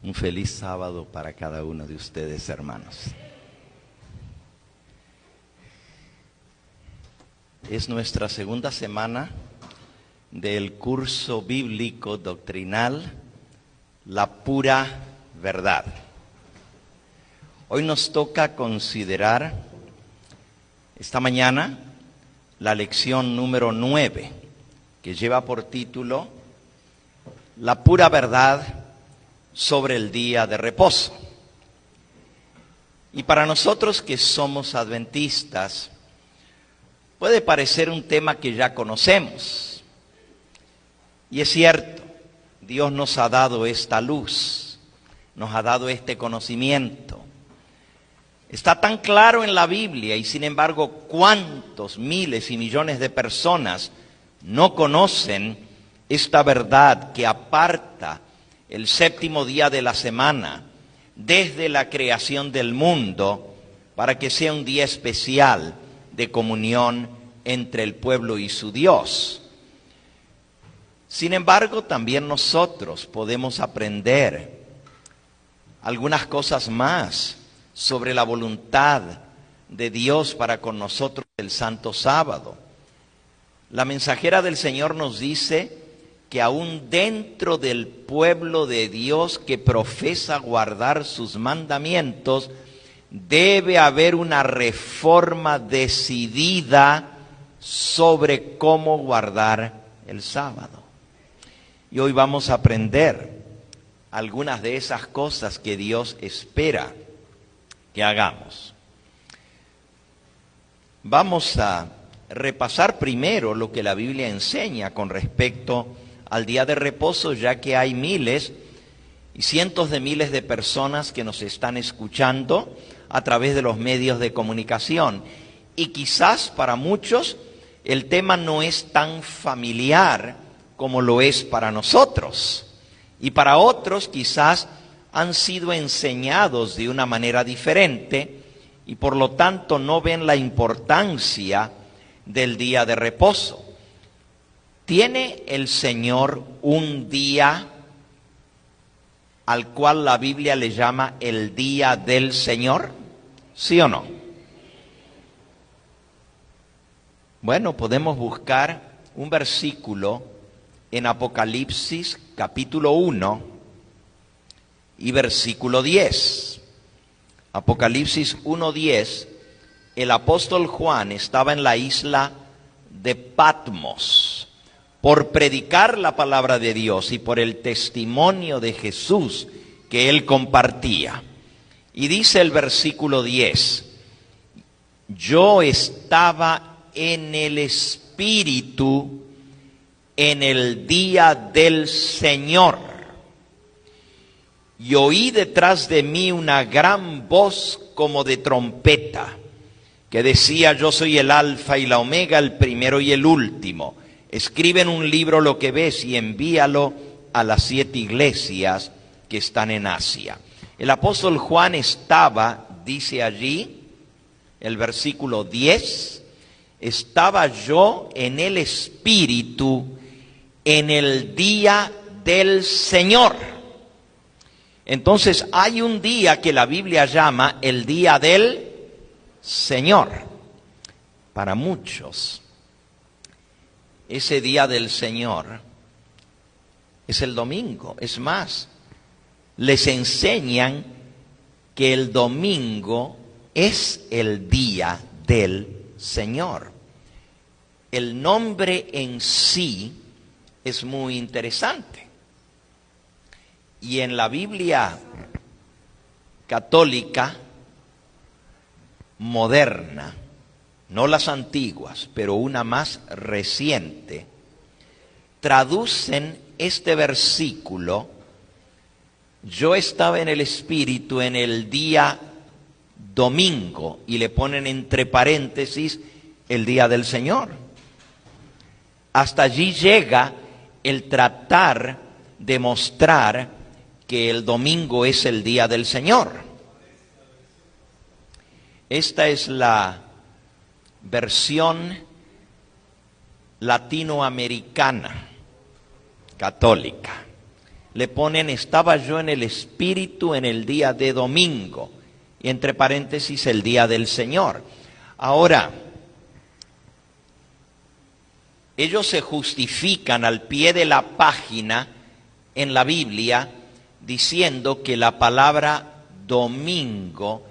Un feliz sábado para cada uno de ustedes, hermanos. Es nuestra segunda semana del curso bíblico doctrinal La Pura Verdad. Hoy nos toca considerar esta mañana la lección número 9, que lleva por título La Pura Verdad sobre el día de reposo. Y para nosotros que somos adventistas, puede parecer un tema que ya conocemos. Y es cierto, Dios nos ha dado esta luz, nos ha dado este conocimiento. Está tan claro en la Biblia y sin embargo, ¿cuántos miles y millones de personas no conocen esta verdad que aparta el séptimo día de la semana desde la creación del mundo para que sea un día especial de comunión entre el pueblo y su Dios? Sin embargo, también nosotros podemos aprender algunas cosas más sobre la voluntad de Dios para con nosotros el Santo Sábado. La mensajera del Señor nos dice que aún dentro del pueblo de Dios que profesa guardar sus mandamientos, debe haber una reforma decidida sobre cómo guardar el sábado. Y hoy vamos a aprender algunas de esas cosas que Dios espera que hagamos. Vamos a repasar primero lo que la Biblia enseña con respecto al día de reposo, ya que hay miles y cientos de miles de personas que nos están escuchando a través de los medios de comunicación. Y quizás para muchos el tema no es tan familiar como lo es para nosotros. Y para otros quizás han sido enseñados de una manera diferente y por lo tanto no ven la importancia del día de reposo. ¿Tiene el Señor un día al cual la Biblia le llama el día del Señor? ¿Sí o no? Bueno, podemos buscar un versículo en Apocalipsis capítulo 1 y versículo 10. Apocalipsis 1:10, el apóstol Juan estaba en la isla de Patmos por predicar la palabra de Dios y por el testimonio de Jesús que él compartía. Y dice el versículo 10, yo estaba en el Espíritu en el día del Señor, y oí detrás de mí una gran voz como de trompeta, que decía, yo soy el Alfa y la Omega, el primero y el último. Escribe en un libro lo que ves y envíalo a las 7 iglesias que están en Asia. El apóstol Juan estaba, dice allí, el versículo 10, estaba yo en el Espíritu en el día del Señor. Entonces hay un día que la Biblia llama el día del Señor. Para muchos, ese día del Señor es el domingo. Es más, les enseñan que el domingo es el día del Señor. El nombre en sí es muy interesante. Y en la Biblia católica moderna, no las antiguas, pero una más reciente, traducen este versículo, yo estaba en el Espíritu en el día domingo, y le ponen entre paréntesis el día del Señor. Hasta allí llega el tratar de mostrar que el domingo es el día del Señor. Esta es la versión latinoamericana católica. le ponen estaba yo en el Espíritu en el día de domingo, y entre paréntesis el día del Señor. Ahora, ellos se justifican al pie de la página en la Biblia diciendo que la palabra domingo,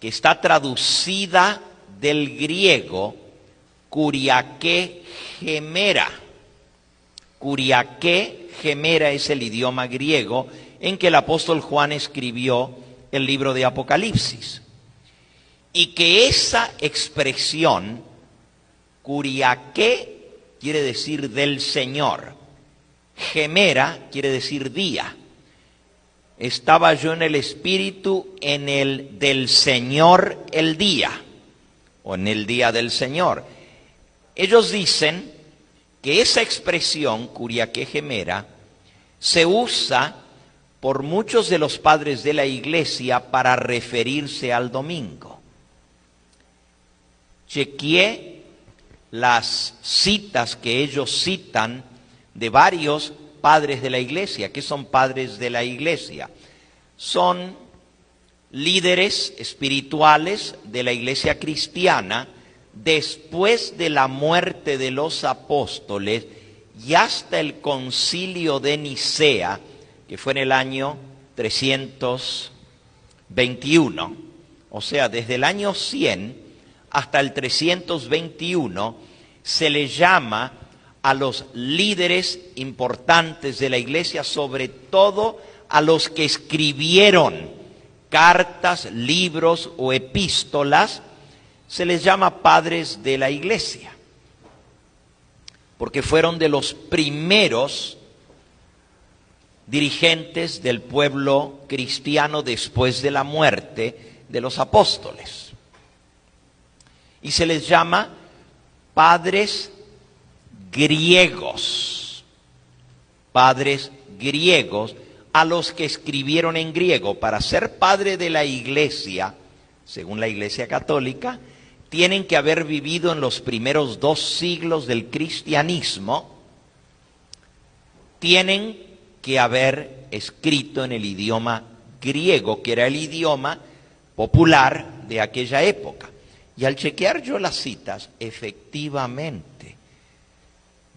que está traducida del griego Kuriake Gemera. Kuriake Gemera es el idioma griego en que el apóstol Juan escribió el libro de Apocalipsis. Y que esa expresión, Kuriake, quiere decir del Señor. Gemera quiere decir día. Estaba yo en el Espíritu en el del Señor el día, o en el día del Señor. Ellos dicen que esa expresión, Kuriake Gemera, se usa por muchos de los padres de la Iglesia para referirse al domingo. Chequeé las citas que ellos citan de varios padres de la Iglesia. ¿Qué son padres de la Iglesia? Son líderes espirituales de la Iglesia cristiana después de la muerte de los apóstoles y hasta el concilio de Nicea, que fue en el año 321. O sea, desde el año 100 hasta el 321 se le llama a los líderes importantes de la Iglesia, sobre todo a los que escribieron cartas, libros o epístolas, se les llama padres de la Iglesia, porque fueron de los primeros dirigentes del pueblo cristiano después de la muerte de los apóstoles. Y se les llama padres griegos a los que escribieron en griego. Para ser padre de la Iglesia, según la Iglesia católica, tienen que haber vivido en los primeros 2 siglos del cristianismo, tienen que haber escrito en el idioma griego, que era el idioma popular de aquella época. Y al chequear yo las citas, efectivamente,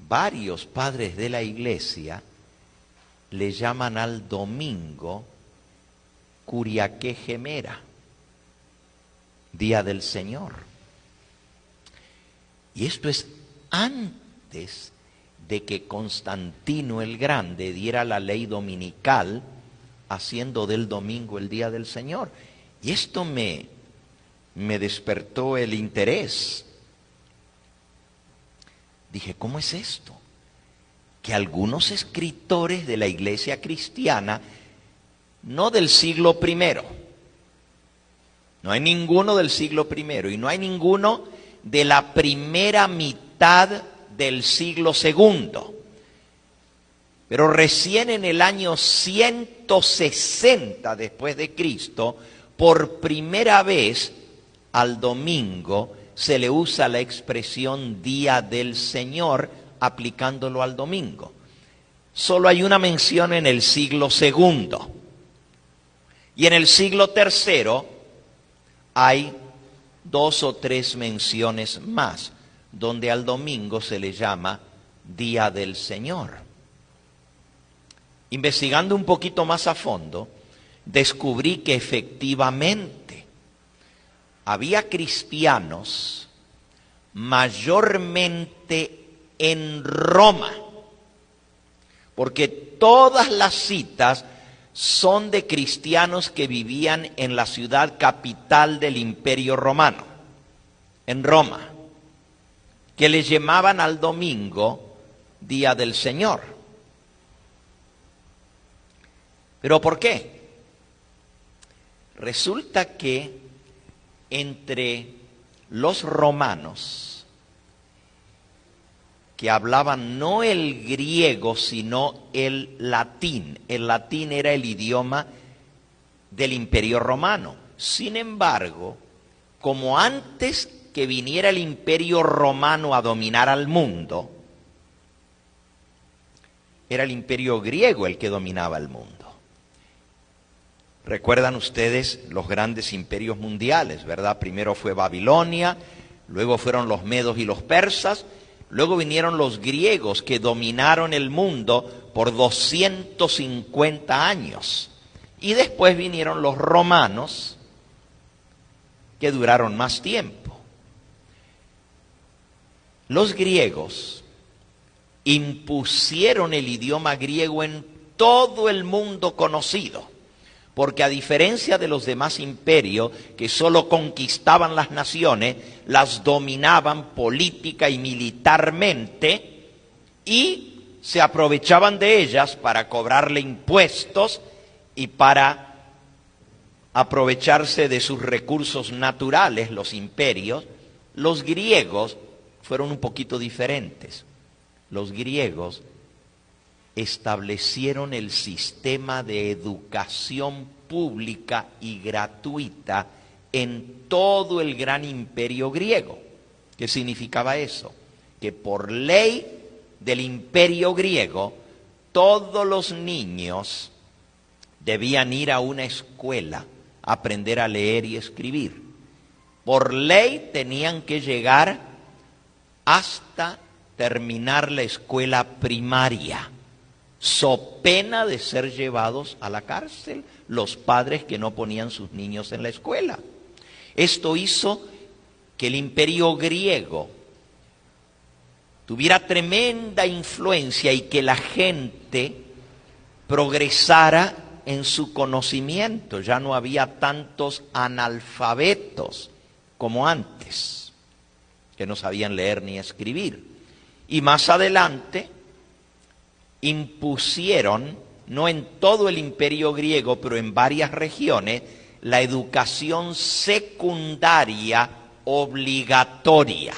varios padres de la Iglesia le llaman al domingo Kuriake Gemera, Día del Señor. Y esto es antes de que Constantino el Grande diera la ley dominical, haciendo del domingo el Día del Señor. Y esto me despertó el interés. Dije, ¿cómo es esto? Que algunos escritores de la Iglesia cristiana, no del siglo I, no hay ninguno del siglo I, y no hay ninguno de la primera mitad del siglo II, pero recién en el año 160 después de Cristo, por primera vez al domingo se le usa la expresión Día del Señor, aplicándolo al domingo. Solo hay una mención en el siglo II. Y en el siglo III hay 2 o 3 menciones más, donde al domingo se le llama Día del Señor. Investigando un poquito más a fondo, descubrí que efectivamente había cristianos, mayormente en Roma, porque todas las citas son de cristianos que vivían en la ciudad capital del Imperio Romano, en Roma, que le llamaban al domingo Día del Señor. ¿Pero por qué? Resulta que entre los romanos, que hablaban no el griego, sino el latín era el idioma del Imperio Romano. Sin embargo, como antes que viniera el Imperio Romano a dominar al mundo, era el imperio griego el que dominaba el mundo. Recuerdan ustedes los grandes imperios mundiales, ¿verdad? Primero fue Babilonia, luego fueron los medos y los persas, luego vinieron los griegos que dominaron el mundo por 250 años. Y después vinieron los romanos, que duraron más tiempo. Los griegos impusieron el idioma griego en todo el mundo conocido, porque a diferencia de los demás imperios que solo conquistaban las naciones, las dominaban política y militarmente y se aprovechaban de ellas para cobrarle impuestos y para aprovecharse de sus recursos naturales, los imperios. Los griegos fueron un poquito diferentes. Los griegos establecieron el sistema de educación pública y gratuita en todo el gran imperio griego. ¿Qué significaba eso? Que por ley del imperio griego, todos los niños debían ir a una escuela a aprender a leer y escribir. Por ley tenían que llegar hasta terminar la escuela primaria, so pena de ser llevados a la cárcel los padres que no ponían sus niños en la escuela. Esto hizo que el imperio griego tuviera tremenda influencia y que la gente progresara en su conocimiento. Ya no había tantos analfabetos como antes, que no sabían leer ni escribir. Y más adelante impusieron, no en todo el imperio griego, pero en varias regiones, la educación secundaria obligatoria.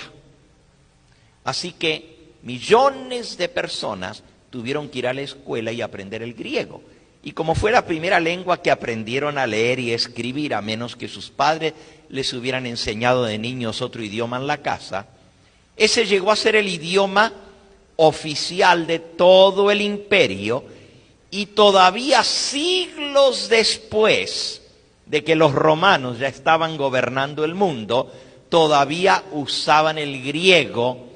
Así que millones de personas tuvieron que ir a la escuela y aprender el griego. Y como fue la primera lengua que aprendieron a leer y escribir, a menos que sus padres les hubieran enseñado de niños otro idioma en la casa, ese llegó a ser el idioma oficial de todo el imperio, y todavía siglos después de que los romanos ya estaban gobernando el mundo, todavía usaban el griego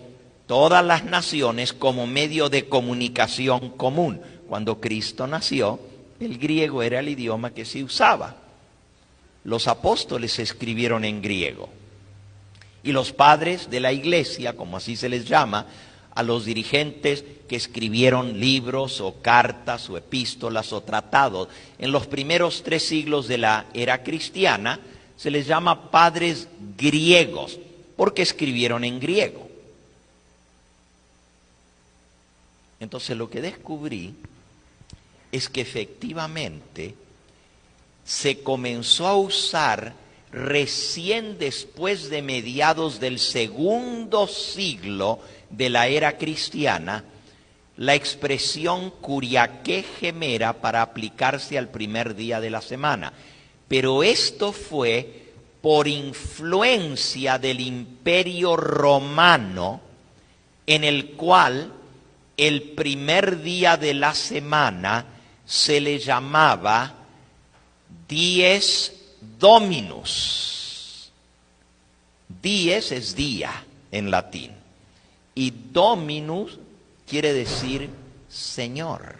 todas las naciones como medio de comunicación común. Cuando Cristo nació, el griego era el idioma que se usaba. Los apóstoles escribieron en griego. Y los padres de la iglesia, como así se les llama, a los dirigentes que escribieron libros o cartas o epístolas o tratados en los primeros 3 siglos de la era cristiana, se les llama padres griegos, porque escribieron en griego. Entonces lo que descubrí es que efectivamente se comenzó a usar recién después de mediados del 2º siglo de la era cristiana la expresión curiaque gemera para aplicarse al primer día de la semana. Pero esto fue por influencia del Imperio Romano, en el cual el primer día de la semana se le llamaba Dies Dominus. Dies es día en latín y Dominus quiere decir Señor,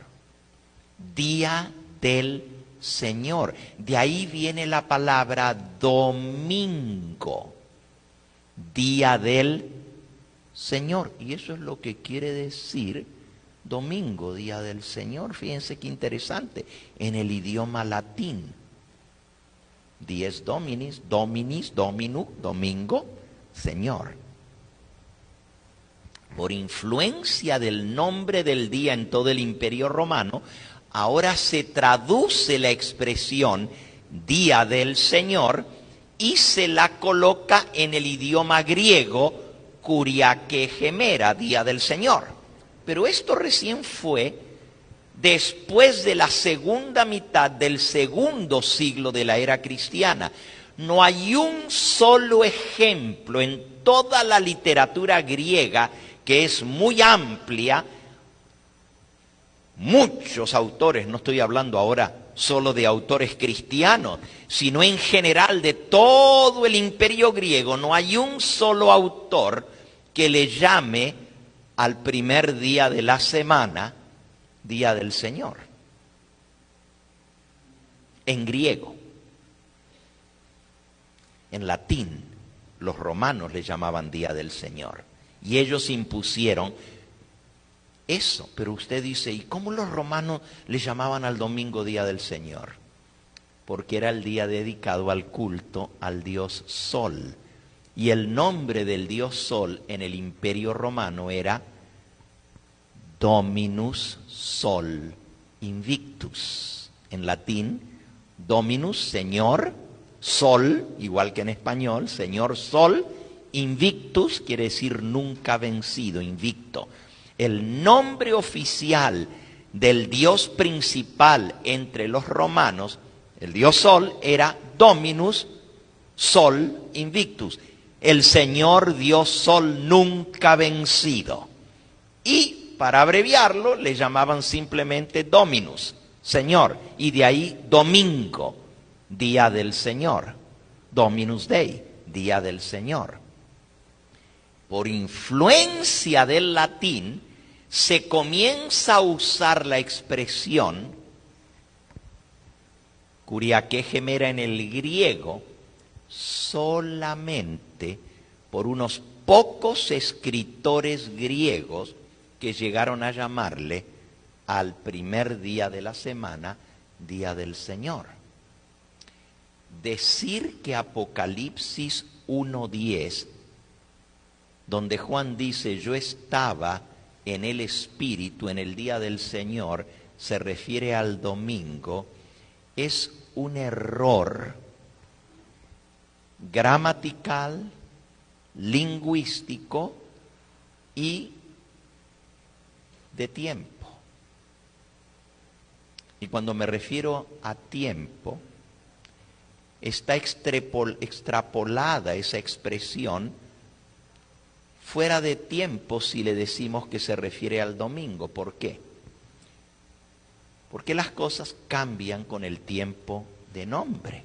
día del Señor. De ahí viene la palabra domingo, día del Señor. Y eso es lo que quiere decir domingo, día del Señor. Fíjense qué interesante, en el idioma latín. Dies Dominis, Dominis, Dominu, domingo, Señor. Por influencia del nombre del día en todo el Imperio Romano, ahora se traduce la expresión Día del Señor y se la coloca en el idioma griego Curiaque Gemera, Día del Señor. Pero esto recién fue después de la segunda mitad del 2º siglo de la era cristiana. No hay un solo ejemplo en toda la literatura griega, que es muy amplia, muchos autores, no estoy hablando ahora solo de autores cristianos, sino en general de todo el imperio griego, no hay un solo autor que le llame al primer día de la semana Día del Señor. En griego. En latín, los romanos le llamaban Día del Señor. Y ellos impusieron eso. Pero usted dice, ¿y cómo los romanos le llamaban al domingo Día del Señor? Porque era el día dedicado al culto al dios Sol. Y el nombre del dios Sol en el Imperio Romano era Dominus Sol Invictus. En latín, Dominus, Señor, Sol, igual que en español, Señor Sol, Invictus quiere decir nunca vencido, invicto. El nombre oficial del dios principal entre los romanos, el dios Sol, era Dominus Sol Invictus. El Señor Dios Sol nunca vencido. Y para abreviarlo le llamaban simplemente Dominus, Señor, y de ahí domingo, Día del Señor, Dominus Dei, Día del Señor. Por influencia del latín se comienza a usar la expresión Kuriake gemera en el griego solamente por unos pocos escritores griegos que llegaron a llamarle al primer día de la semana Día del Señor. Decir que Apocalipsis 1:10, donde Juan dice, yo estaba en el Espíritu en el día del Señor, se refiere al domingo, es un error gramatical, lingüístico y de tiempo. Y cuando me refiero a tiempo, está extrapolada esa expresión fuera de tiempo si le decimos que se refiere al domingo. ¿Por qué? Porque las cosas cambian con el tiempo de nombre.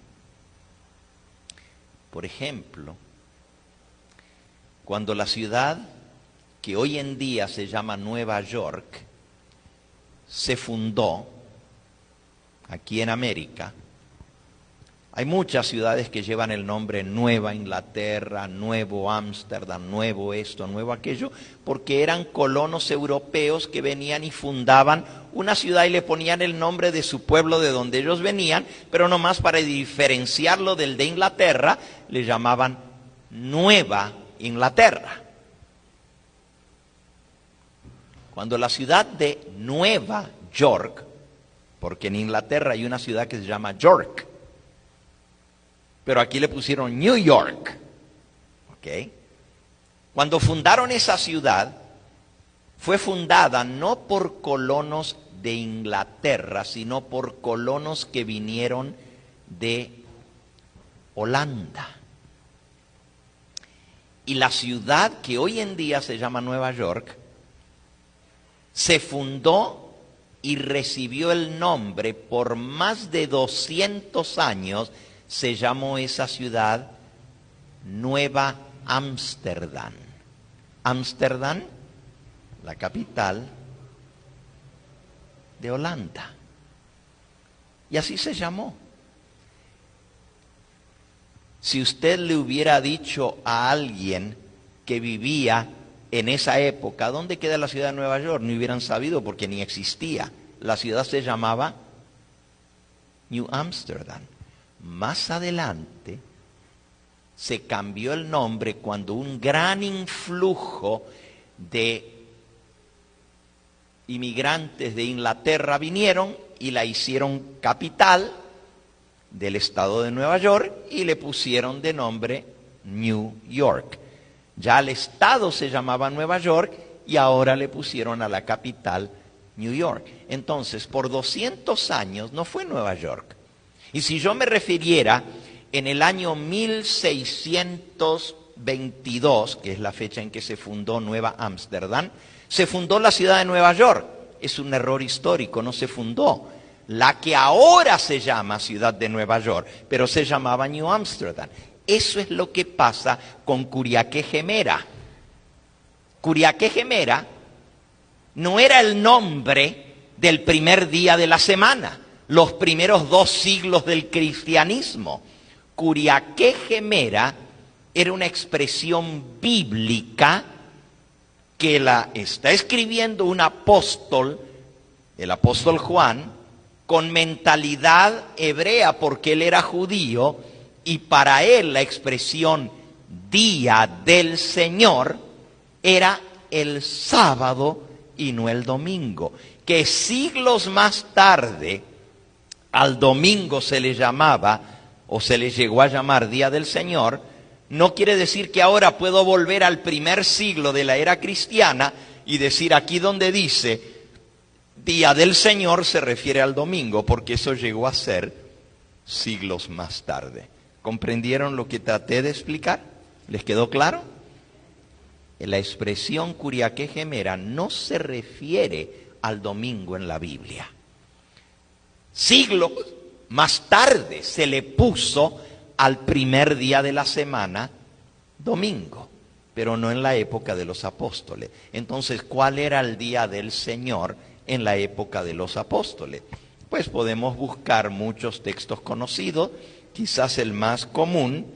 Por ejemplo, cuando la ciudad que hoy en día se llama Nueva York se fundó aquí en América, hay muchas ciudades que llevan el nombre Nueva Inglaterra, Nuevo Ámsterdam, Nuevo esto, Nuevo aquello, porque eran colonos europeos que venían y fundaban una ciudad y le ponían el nombre de su pueblo de donde ellos venían, pero nomás para diferenciarlo del de Inglaterra, le llamaban Nueva Inglaterra. Cuando la ciudad de Nueva York, porque en Inglaterra hay una ciudad que se llama York, pero aquí le pusieron New York, ¿ok? Cuando fundaron esa ciudad, fue fundada no por colonos de Inglaterra, sino por colonos que vinieron de Holanda. Y la ciudad que hoy en día se llama Nueva York, se fundó y recibió el nombre por más de 200 años. Se llamó esa ciudad Nueva Ámsterdam. Ámsterdam, la capital de Holanda. Y así se llamó. Si usted le hubiera dicho a alguien que vivía en esa época, ¿dónde queda la ciudad de Nueva York? No hubieran sabido porque ni existía. La ciudad se llamaba New Amsterdam. Más adelante se cambió el nombre cuando un gran influjo de inmigrantes de Inglaterra vinieron y la hicieron capital del estado de Nueva York y le pusieron de nombre New York. Ya el estado se llamaba Nueva York y ahora le pusieron a la capital New York. Entonces, por 200 años no fue Nueva York. Y si yo me refiriera en el año 1622, que es la fecha en que se fundó Nueva Ámsterdam, se fundó la ciudad de Nueva York, es un error histórico, no se fundó. La que ahora se llama ciudad de Nueva York, pero se llamaba New Amsterdam. Eso es lo que pasa con Curiaque Gemera. Curiaque Gemera no era el nombre del primer día de la semana, los primeros 2 siglos del cristianismo. Curiaque Gemera era una expresión bíblica que la está escribiendo un apóstol, el apóstol Juan, con mentalidad hebrea porque él era judío, y para él la expresión día del Señor era el sábado y no el domingo. Que siglos más tarde al domingo se le llamaba, o se le llegó a llamar día del Señor, no quiere decir que ahora puedo volver al primer siglo de la era cristiana y decir aquí donde dice día del Señor se refiere al domingo, porque eso llegó a ser siglos más tarde. ¿Comprendieron lo que traté de explicar? ¿Les quedó claro? La expresión Curiaque Gemera no se refiere al domingo en la Biblia. Siglos más tarde se le puso al primer día de la semana domingo, pero no en la época de los apóstoles. Entonces, ¿cuál era el día del Señor en la época de los apóstoles? Pues podemos buscar muchos textos conocidos. Quizás el más común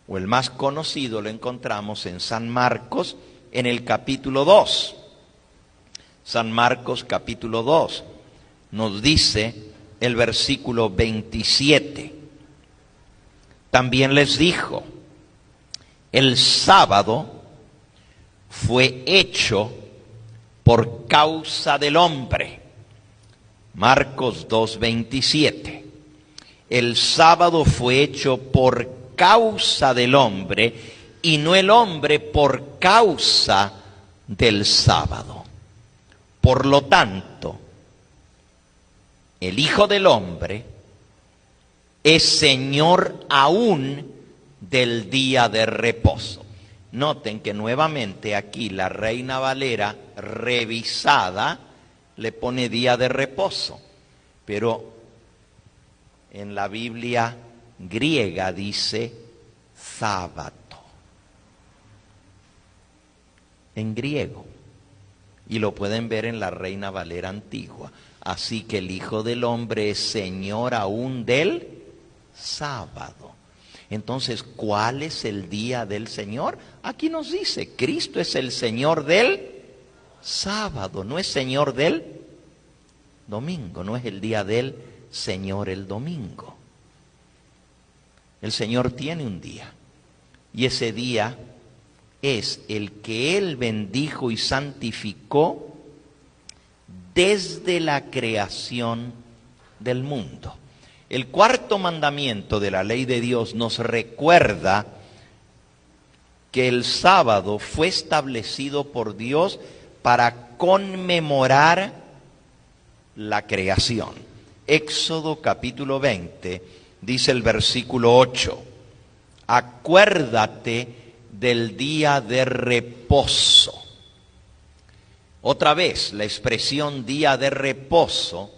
o el más conocido lo encontramos en San Marcos en el capítulo 2. San Marcos capítulo 2 nos dice el versículo 27. También les dijo, el sábado fue hecho por causa del hombre. Marcos 2:27. El sábado fue hecho por causa del hombre y no el hombre por causa del sábado. Por lo tanto, el Hijo del Hombre es Señor aún del día de reposo. Noten que nuevamente aquí la Reina Valera revisada le pone día de reposo, pero en la Biblia griega dice sábado, en griego, y lo pueden ver en la Reina Valera antigua. Así que el Hijo del Hombre es Señor aún del sábado. Entonces, ¿cuál es el día del Señor? Aquí nos dice, Cristo es el Señor del sábado, no es Señor del domingo, no es el día del Señor el domingo. El Señor tiene un día, y ese día es el que Él bendijo y santificó desde la creación del mundo. El 4º mandamiento de la ley de Dios nos recuerda que el sábado fue establecido por Dios para conmemorar la creación. Éxodo capítulo 20, dice el versículo 8, acuérdate del día de reposo. Otra vez, la expresión día de reposo,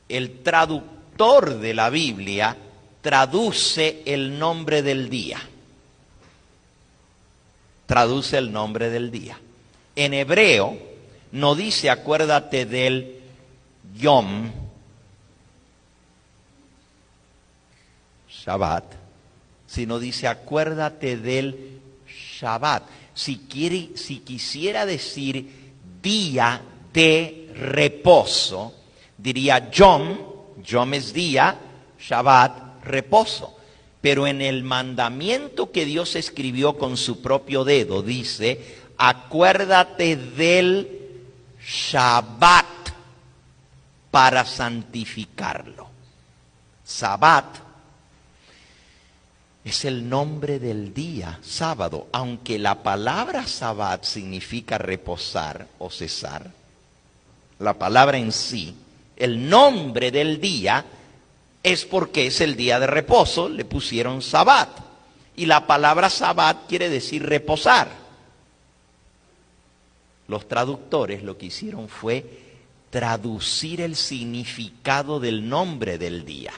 el traductor de la Biblia traduce el nombre del día. Traduce el nombre del día. En hebreo no dice acuérdate del Yom, Shabbat, sino dice acuérdate del Shabbat. Si quisiera decir día de reposo, diría Yom es día, Shabbat, reposo. Pero en el mandamiento que Dios escribió con su propio dedo, dice, acuérdate del Shabbat para santificarlo. Shabbat es el nombre del día, sábado, aunque la palabra Sabbat significa reposar o cesar. La palabra en sí, el nombre del día es porque es el día de reposo, le pusieron Sabbat. Y la palabra Sabbat quiere decir reposar. Los traductores lo que hicieron fue traducir el significado del nombre del día.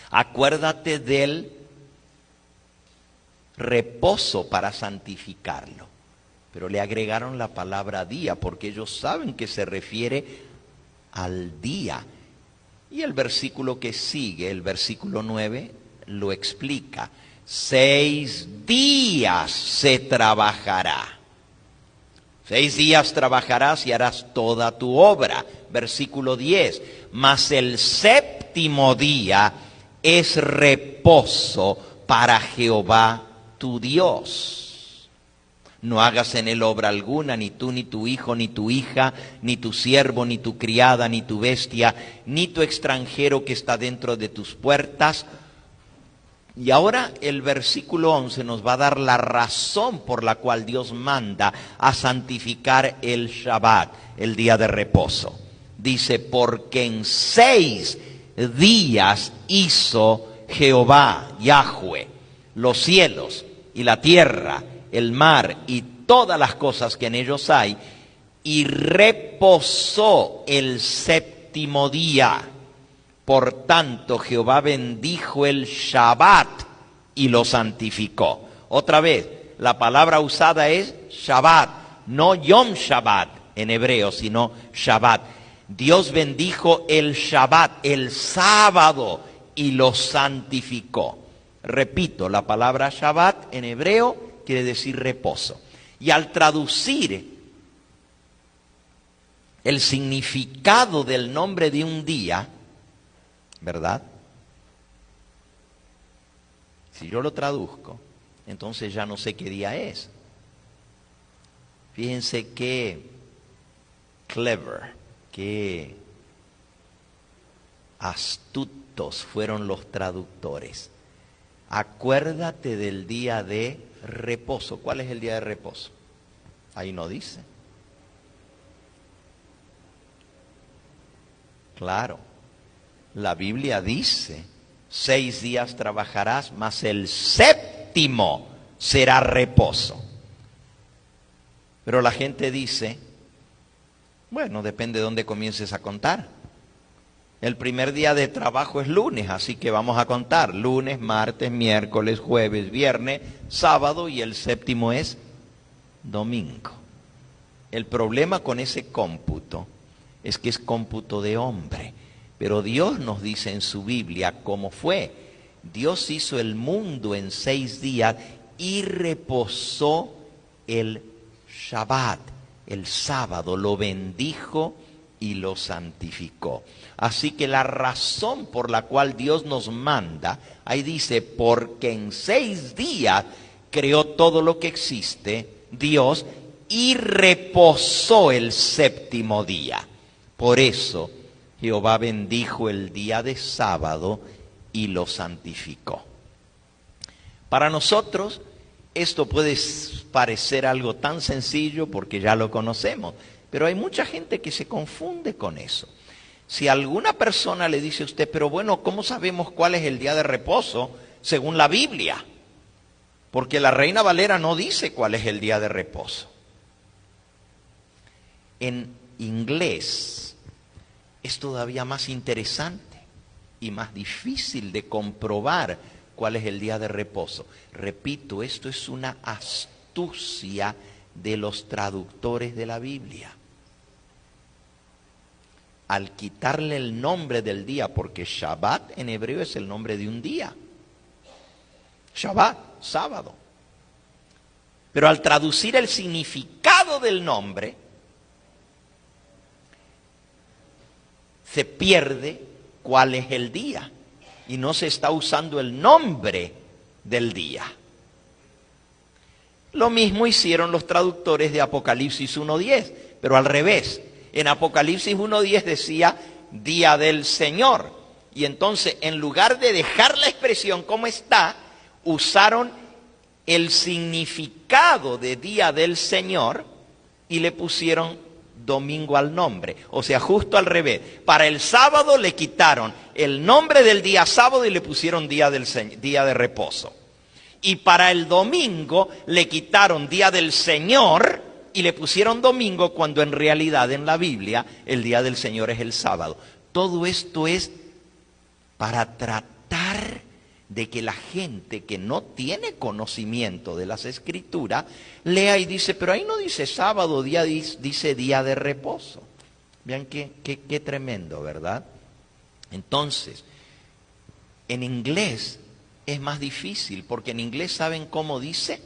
Acuérdate del reposo para santificarlo. Pero le agregaron la palabra día porque ellos saben que se refiere al día. Y el versículo que sigue, el versículo 9, lo explica. 6 días se trabajará. 6 días trabajarás y harás toda tu obra. Versículo 10. Mas el séptimo día es reposo para Jehová tu Dios. No hagas en él obra alguna, ni tú, ni tu hijo, ni tu hija, ni tu siervo, ni tu criada, ni tu bestia, ni tu extranjero que está dentro de tus puertas. Y ahora el versículo 11 nos va a dar la razón por la cual Dios manda a santificar el Shabbat, el día de reposo. Dice, porque en 6 días hizo Jehová, Yahweh, los cielos y la tierra, el mar y todas las cosas que en ellos hay, y reposó el séptimo día. Por tanto, Jehová bendijo el Shabbat y lo santificó. Otra vez, la palabra usada es Shabbat, no Yom Shabbat en hebreo, sino Shabbat. Dios bendijo el Shabbat, el sábado, y lo santificó. Repito, la palabra Shabbat en hebreo quiere decir reposo. Y al traducir el significado del nombre de un día, ¿verdad? Si yo lo traduzco, entonces ya no sé qué día es. Fíjense qué clever, qué astutos fueron los traductores. Acuérdate del día de reposo. ¿Cuál es el día de reposo? Ahí no dice. Claro. La Biblia dice, 6 días trabajarás, mas el séptimo será reposo. Pero la gente dice, bueno, depende de dónde comiences a contar. El primer día de trabajo es lunes, así que vamos a contar. Lunes, martes, miércoles, jueves, viernes, sábado y el séptimo es domingo. El problema con ese cómputo es que es cómputo de hombre. Pero Dios nos dice en su Biblia cómo fue. Dios hizo el mundo en 6 días y reposó el Shabbat, el sábado, lo bendijo y lo santificó. Así que la razón por la cual Dios nos manda, ahí dice, porque en 6 días creó todo lo que existe, Dios, y reposó el séptimo día. Por eso Jehová bendijo el día de sábado y lo santificó. Para nosotros esto puede parecer algo tan sencillo porque ya lo conocemos, pero hay mucha gente que se confunde con eso. Si alguna persona le dice a usted, pero bueno, ¿cómo sabemos cuál es el día de reposo según la Biblia? Porque la Reina Valera no dice cuál es el día de reposo. En inglés es todavía más interesante y más difícil de comprobar cuál es el día de reposo. Repito, esto es una astucia de los traductores de la Biblia. Al quitarle el nombre del día, porque Shabbat en hebreo es el nombre de un día. Shabbat, sábado. Pero al traducir el significado del nombre, se pierde cuál es el día y no se está usando el nombre del día. Lo mismo hicieron los traductores de Apocalipsis 1:10, pero al revés. En Apocalipsis 1:10 decía día del Señor. Y entonces, en lugar de dejar la expresión como está, usaron el significado de día del Señor y le pusieron domingo al nombre, o sea, justo al revés. Para el sábado le quitaron el nombre del día sábado y le pusieron día de reposo. Y para el domingo le quitaron día del Señor y le pusieron domingo cuando en realidad en la Biblia el día del Señor es el sábado. Todo esto es para tratar de que la gente que no tiene conocimiento de las Escrituras lea y dice, pero ahí no dice sábado, dice día de reposo. Vean qué tremendo, ¿verdad? Entonces, en inglés es más difícil, porque en inglés ¿saben cómo dice?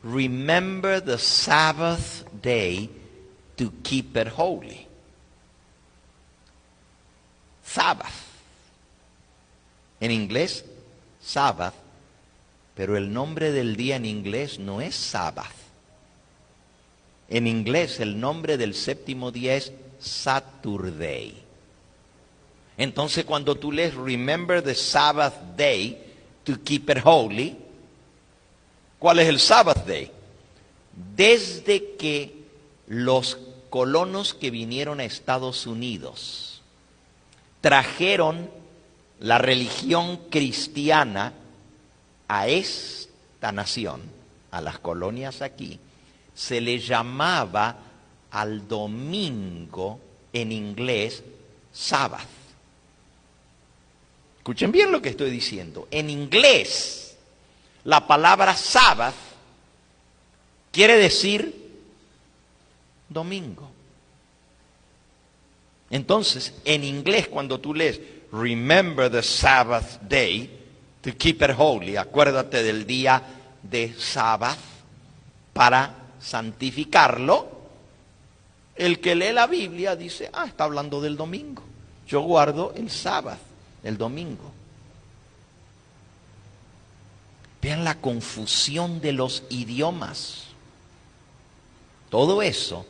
Remember the Sabbath day to keep it holy. Sabbath. En inglés, Sabbath, pero el nombre del día en inglés no es Sabbath. En inglés el nombre del séptimo día es Saturday. Entonces cuando tú lees Remember the Sabbath day to keep it holy, ¿cuál es el Sabbath day? Desde que los colonos que vinieron a Estados Unidos trajeron la religión cristiana a esta nación, a las colonias aquí, se le llamaba al domingo en inglés Sabbath. Escuchen bien lo que estoy diciendo. En inglés, la palabra Sabbath quiere decir domingo. Entonces, en inglés, cuando tú lees Remember the Sabbath day to keep it holy, acuérdate del día de Sabbath para santificarlo, el que lee la Biblia dice, está hablando del domingo. Yo guardo el Sabbath, el domingo. Vean la confusión de los idiomas. Todo eso,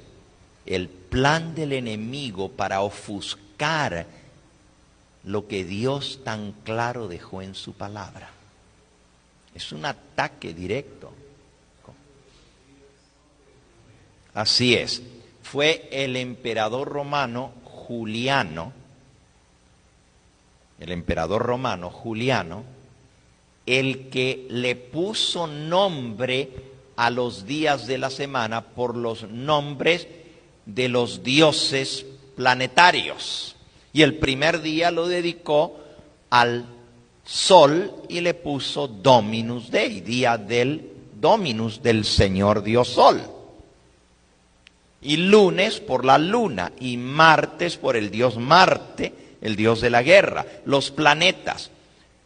el plan del enemigo para ofuscar lo que Dios tan claro dejó en su palabra. Es un ataque directo. Así es. Fue el emperador romano Juliano, el que le puso nombre a los días de la semana por los nombres de los dioses planetarios. Y el primer día lo dedicó al sol y le puso Dominus Dei, día del Dominus, del Señor Dios Sol. Y lunes por la luna, y martes por el dios Marte, el dios de la guerra. Los planetas,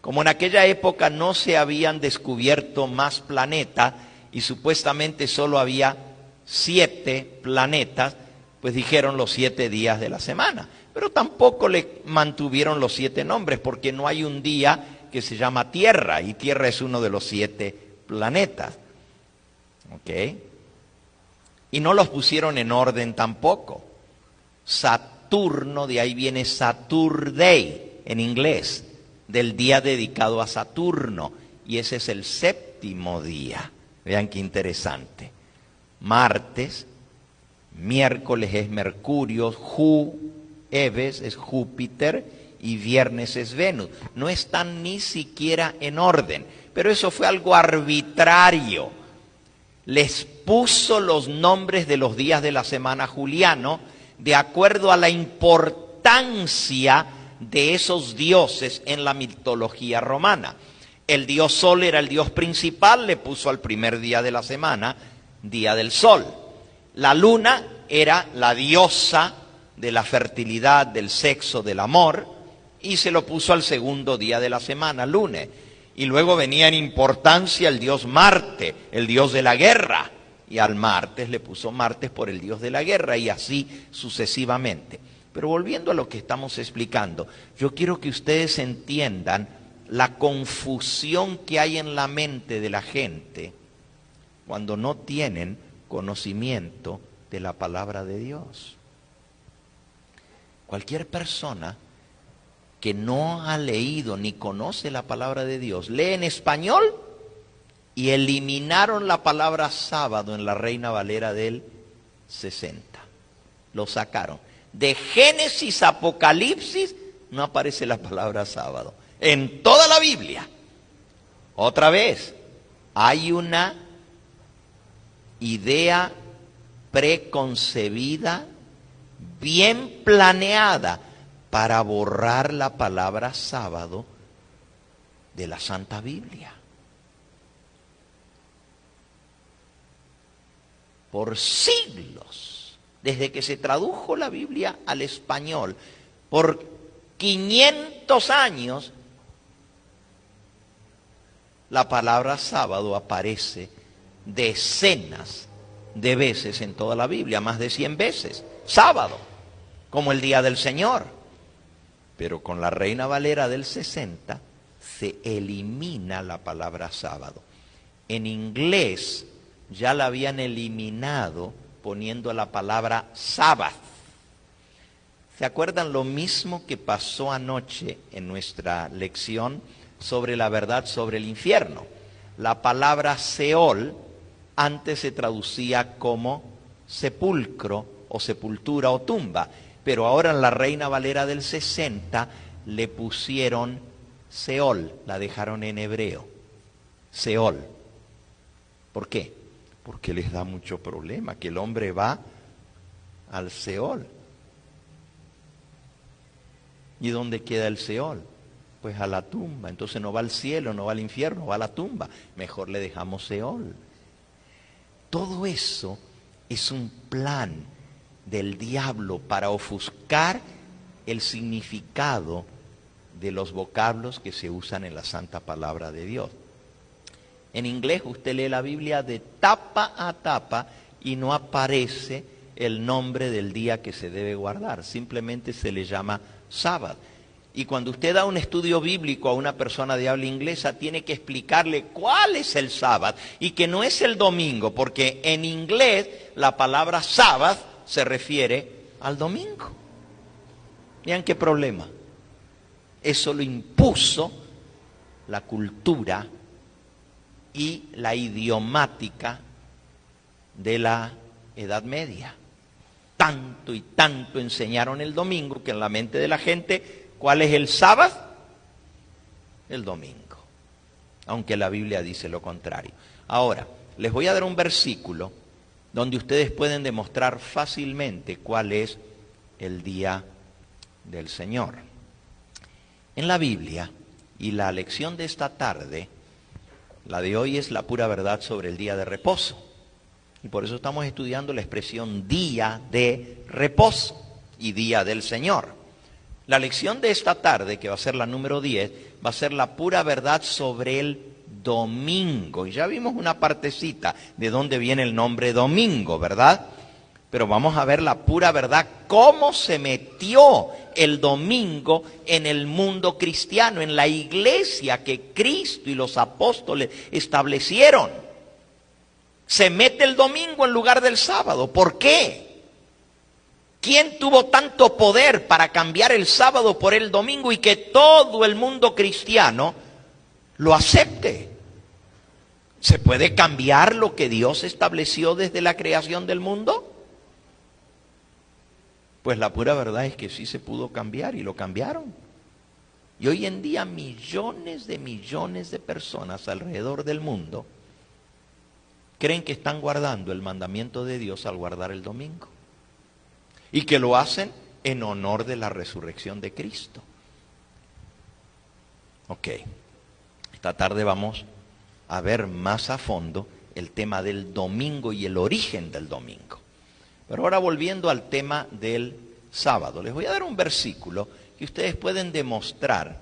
como en aquella época no se habían descubierto más planetas, y supuestamente solo había 7 planetas, pues dijeron los 7 días de la semana. Pero tampoco le mantuvieron los 7 nombres, porque no hay un día que se llama Tierra, y Tierra es uno de los 7 planetas. ¿Ok? Y no los pusieron en orden tampoco. Saturno, de ahí viene Saturday en inglés, del día dedicado a Saturno. Y ese es el 7º día. Vean qué interesante. Martes, miércoles es Mercurio, jueves es Júpiter y viernes es Venus. No están ni siquiera en orden, pero eso fue algo arbitrario. Les puso los nombres de los días de la semana Juliano de acuerdo a la importancia de esos dioses en la mitología romana. El dios Sol era el dios principal, le puso al primer día de la semana Día del Sol. La luna era la diosa de la fertilidad, del sexo, del amor, y se lo puso al segundo día de la semana, lunes. Y luego venía en importancia el dios Marte, el dios de la guerra, y al martes le puso martes por el dios de la guerra, y así sucesivamente. Pero volviendo a lo que estamos explicando, yo quiero que ustedes entiendan la confusión que hay en la mente de la gente cuando no tienen conocimiento de la palabra de Dios. Cualquier persona que no ha leído ni conoce la palabra de Dios, lee en español y eliminaron la palabra sábado en la Reina Valera del 60. Lo sacaron. De Génesis a Apocalipsis no aparece la palabra sábado. En toda la Biblia. Otra vez, hay una idea preconcebida, bien planeada para borrar la palabra sábado de la Santa Biblia. Por siglos, desde que se tradujo la Biblia al español, por 500 años, la palabra sábado aparece decenas de veces en toda la Biblia, más de 100 veces. Sábado, como el día del Señor. Pero con la Reina Valera del 60 se elimina la palabra sábado. En inglés ya la habían eliminado poniendo la palabra Sabbath. ¿Se acuerdan lo mismo que pasó anoche en nuestra lección sobre la verdad sobre el infierno? La palabra Seol antes se traducía como sepulcro o sepultura o tumba, pero ahora en la Reina Valera del 60 le pusieron Seol, la dejaron en hebreo, Seol. ¿Por qué? Porque les da mucho problema que el hombre va al Seol. ¿Y dónde queda el Seol? Pues a la tumba. Entonces no va al cielo, no va al infierno, va a la tumba. Mejor le dejamos Seol. Todo eso es un plan del diablo para ofuscar el significado de los vocablos que se usan en la santa palabra de Dios. En inglés usted lee la Biblia de tapa a tapa y no aparece el nombre del día que se debe guardar. Simplemente se le llama sábado. Y cuando usted da un estudio bíblico a una persona de habla inglesa, tiene que explicarle cuál es el sábado y que no es el domingo, porque en inglés la palabra sábado se refiere al domingo. Vean qué problema. Eso lo impuso la cultura y la idiomática de la Edad Media. Tanto y tanto enseñaron el domingo que en la mente de la gente, ¿cuál es el sábado? El domingo. Aunque la Biblia dice lo contrario. Ahora, les voy a dar un versículo donde ustedes pueden demostrar fácilmente cuál es el día del Señor. En la Biblia, y la lección de esta tarde, la de hoy es la pura verdad sobre el día de reposo. Y por eso estamos estudiando la expresión día de reposo y día del Señor. La lección de esta tarde, que va a ser la número 10, va a ser la pura verdad sobre el domingo. Y ya vimos una partecita de dónde viene el nombre domingo, ¿verdad? Pero vamos a ver la pura verdad, cómo se metió el domingo en el mundo cristiano, en la iglesia que Cristo y los apóstoles establecieron. Se mete el domingo en lugar del sábado. ¿Por qué? ¿Quién tuvo tanto poder para cambiar el sábado por el domingo y que todo el mundo cristiano lo acepte? ¿Se puede cambiar lo que Dios estableció desde la creación del mundo? Pues la pura verdad es que sí se pudo cambiar y lo cambiaron. Y hoy en día millones de personas alrededor del mundo creen que están guardando el mandamiento de Dios al guardar el domingo. Y que lo hacen en honor de la resurrección de Cristo. Ok, esta tarde vamos a ver más a fondo el tema del domingo y el origen del domingo. Pero ahora volviendo al tema del sábado, les voy a dar un versículo que ustedes pueden demostrar.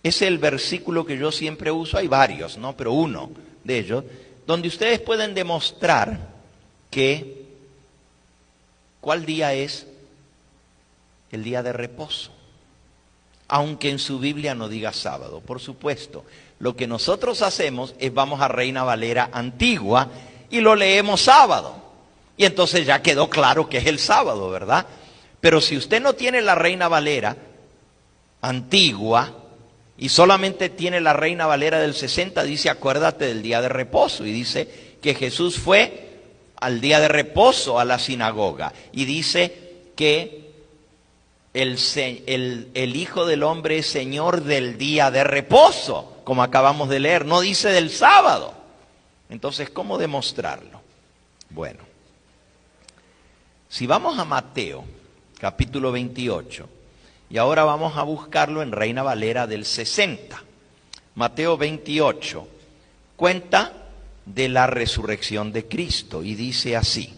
Es el versículo que yo siempre uso, hay varios, ¿no? Pero uno de ellos, donde ustedes pueden demostrar que ¿cuál día es el día de reposo? Aunque en su Biblia no diga sábado, por supuesto. Lo que nosotros hacemos es vamos a Reina Valera antigua y lo leemos sábado. Y entonces ya quedó claro que es el sábado, ¿verdad? Pero si usted no tiene la Reina Valera antigua y solamente tiene la Reina Valera del 60, dice acuérdate del día de reposo. Y dice que Jesús fue al día de reposo a la sinagoga. Y dice que el Hijo del Hombre es Señor del día de reposo, como acabamos de leer. No dice del sábado. Entonces, ¿cómo demostrarlo? Bueno. Si vamos a Mateo, capítulo 28, y ahora vamos a buscarlo en Reina Valera del 60. Mateo 28 cuenta de la resurrección de Cristo y dice así: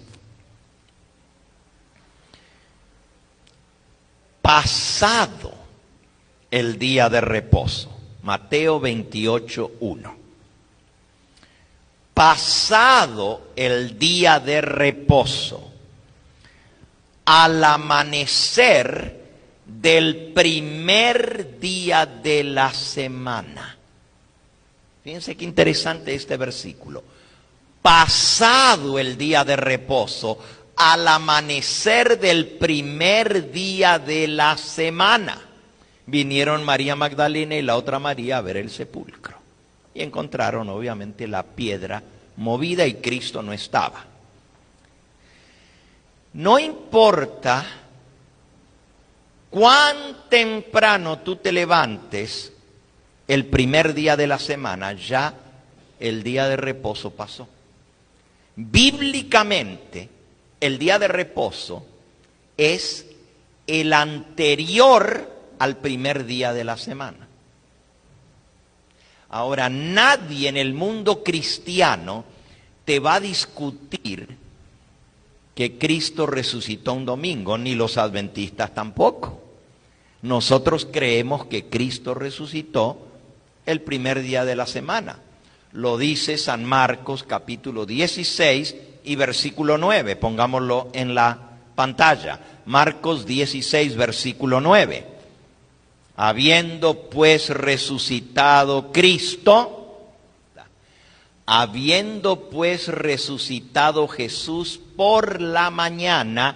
pasado el día de reposo. Mateo 28:1. Pasado el día de reposo, al amanecer del primer día de la semana. Fíjense qué interesante este versículo. Pasado el día de reposo, al amanecer del primer día de la semana, vinieron María Magdalena y la otra María a ver el sepulcro. Y encontraron obviamente la piedra movida y Cristo no estaba. No importa cuán temprano tú te levantes, el primer día de la semana, ya el día de reposo pasó. Bíblicamente, el día de reposo es el anterior al primer día de la semana. Ahora, nadie en el mundo cristiano te va a discutir que Cristo resucitó un domingo, ni los adventistas tampoco. Nosotros creemos que Cristo resucitó el primer día de la semana. Lo dice San Marcos capítulo 16 y versículo 9. Pongámoslo en la pantalla. Marcos 16, versículo 9. Habiendo pues resucitado Cristo, habiendo pues resucitado Jesús por la mañana,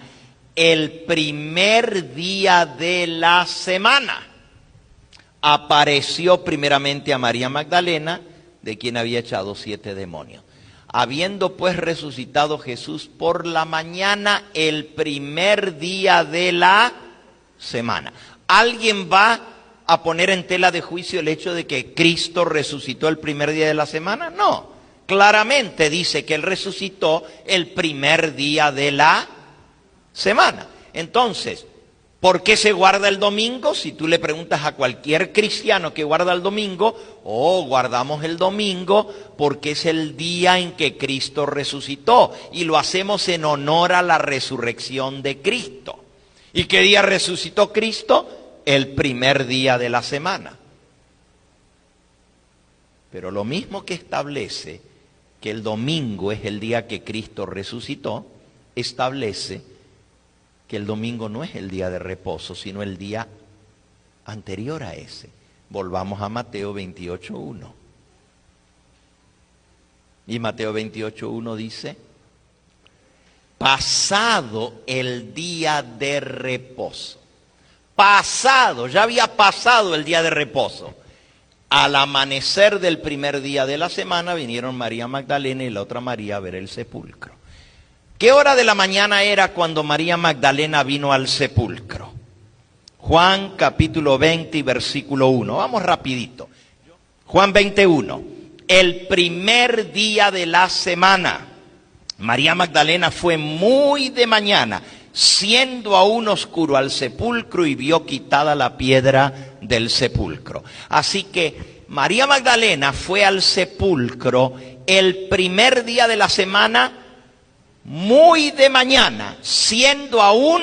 el primer día de la semana, apareció primeramente a María Magdalena, de quien había echado 7 demonios. Habiendo pues resucitado Jesús por la mañana, el primer día de la semana. ¿Alguien va a poner en tela de juicio el hecho de que Cristo resucitó el primer día de la semana? No, claramente dice que Él resucitó el primer día de la semana. Entonces, ¿por qué se guarda el domingo? Si tú le preguntas a cualquier cristiano que guarda el domingo, guardamos el domingo porque es el día en que Cristo resucitó y lo hacemos en honor a la resurrección de Cristo. ¿Y qué día resucitó Cristo? El primer día de la semana. Pero lo mismo que establece que el domingo es el día que Cristo resucitó, establece que el domingo no es el día de reposo, sino el día anterior a ese. Volvamos a Mateo 28:1. Y Mateo 28:1 dice: pasado el día de reposo. Pasado, ya había pasado el día de reposo. Al amanecer del primer día de la semana vinieron María Magdalena y la otra María a ver el sepulcro. ¿Qué hora de la mañana era cuando María Magdalena vino al sepulcro? Juan capítulo 20 y versículo 1. Vamos rapidito. Juan 21. El primer día de la semana, María Magdalena fue muy de mañana, siendo aún oscuro, al sepulcro y vio quitada la piedra del sepulcro. Así que María Magdalena fue al sepulcro el primer día de la semana, muy de mañana, siendo aún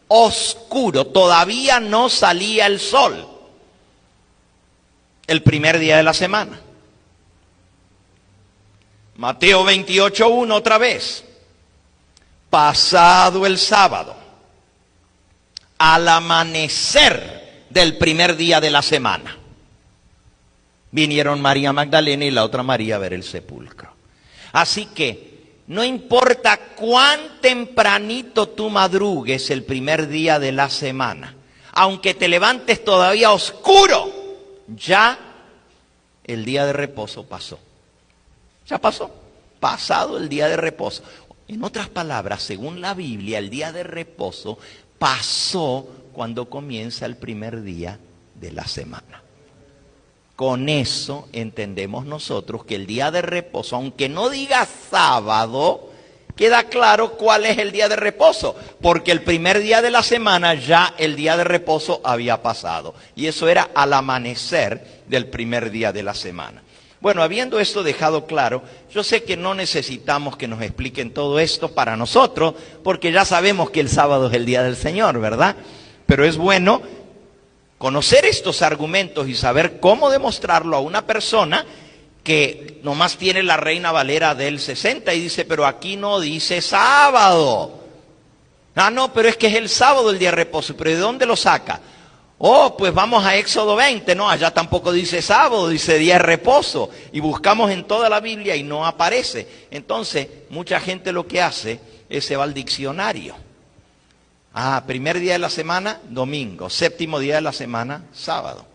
oscuro, todavía no salía el sol, el primer día de la semana. Mateo 28:1 otra vez. Pasado el sábado, al amanecer del primer día de la semana, vinieron María Magdalena y la otra María a ver el sepulcro. Así que no importa cuán tempranito tú madrugues el primer día de la semana, aunque te levantes todavía oscuro, ya el día de reposo pasó. Ya pasó, pasado el día de reposo. En otras palabras, según la Biblia, el día de reposo pasó cuando comienza el primer día de la semana. Con eso entendemos nosotros que el día de reposo, aunque no diga sábado, queda claro cuál es el día de reposo, porque el primer día de la semana ya el día de reposo había pasado, y eso era al amanecer del primer día de la semana. Bueno, habiendo esto dejado claro, yo sé que no necesitamos que nos expliquen todo esto para nosotros, porque ya sabemos que el sábado es el día del Señor, ¿verdad? Pero es bueno conocer estos argumentos y saber cómo demostrarlo a una persona que nomás tiene la Reina Valera del 60 y dice, pero aquí no dice sábado. Ah, no, pero es que es el sábado el día de reposo. ¿Pero de dónde lo saca? Oh, pues vamos a Éxodo 20. No, allá tampoco dice sábado, dice día de reposo. Y buscamos en toda la Biblia y no aparece. Entonces, mucha gente lo que hace es se va al diccionario. Ah, primer día de la semana, domingo. Séptimo día de la semana, sábado.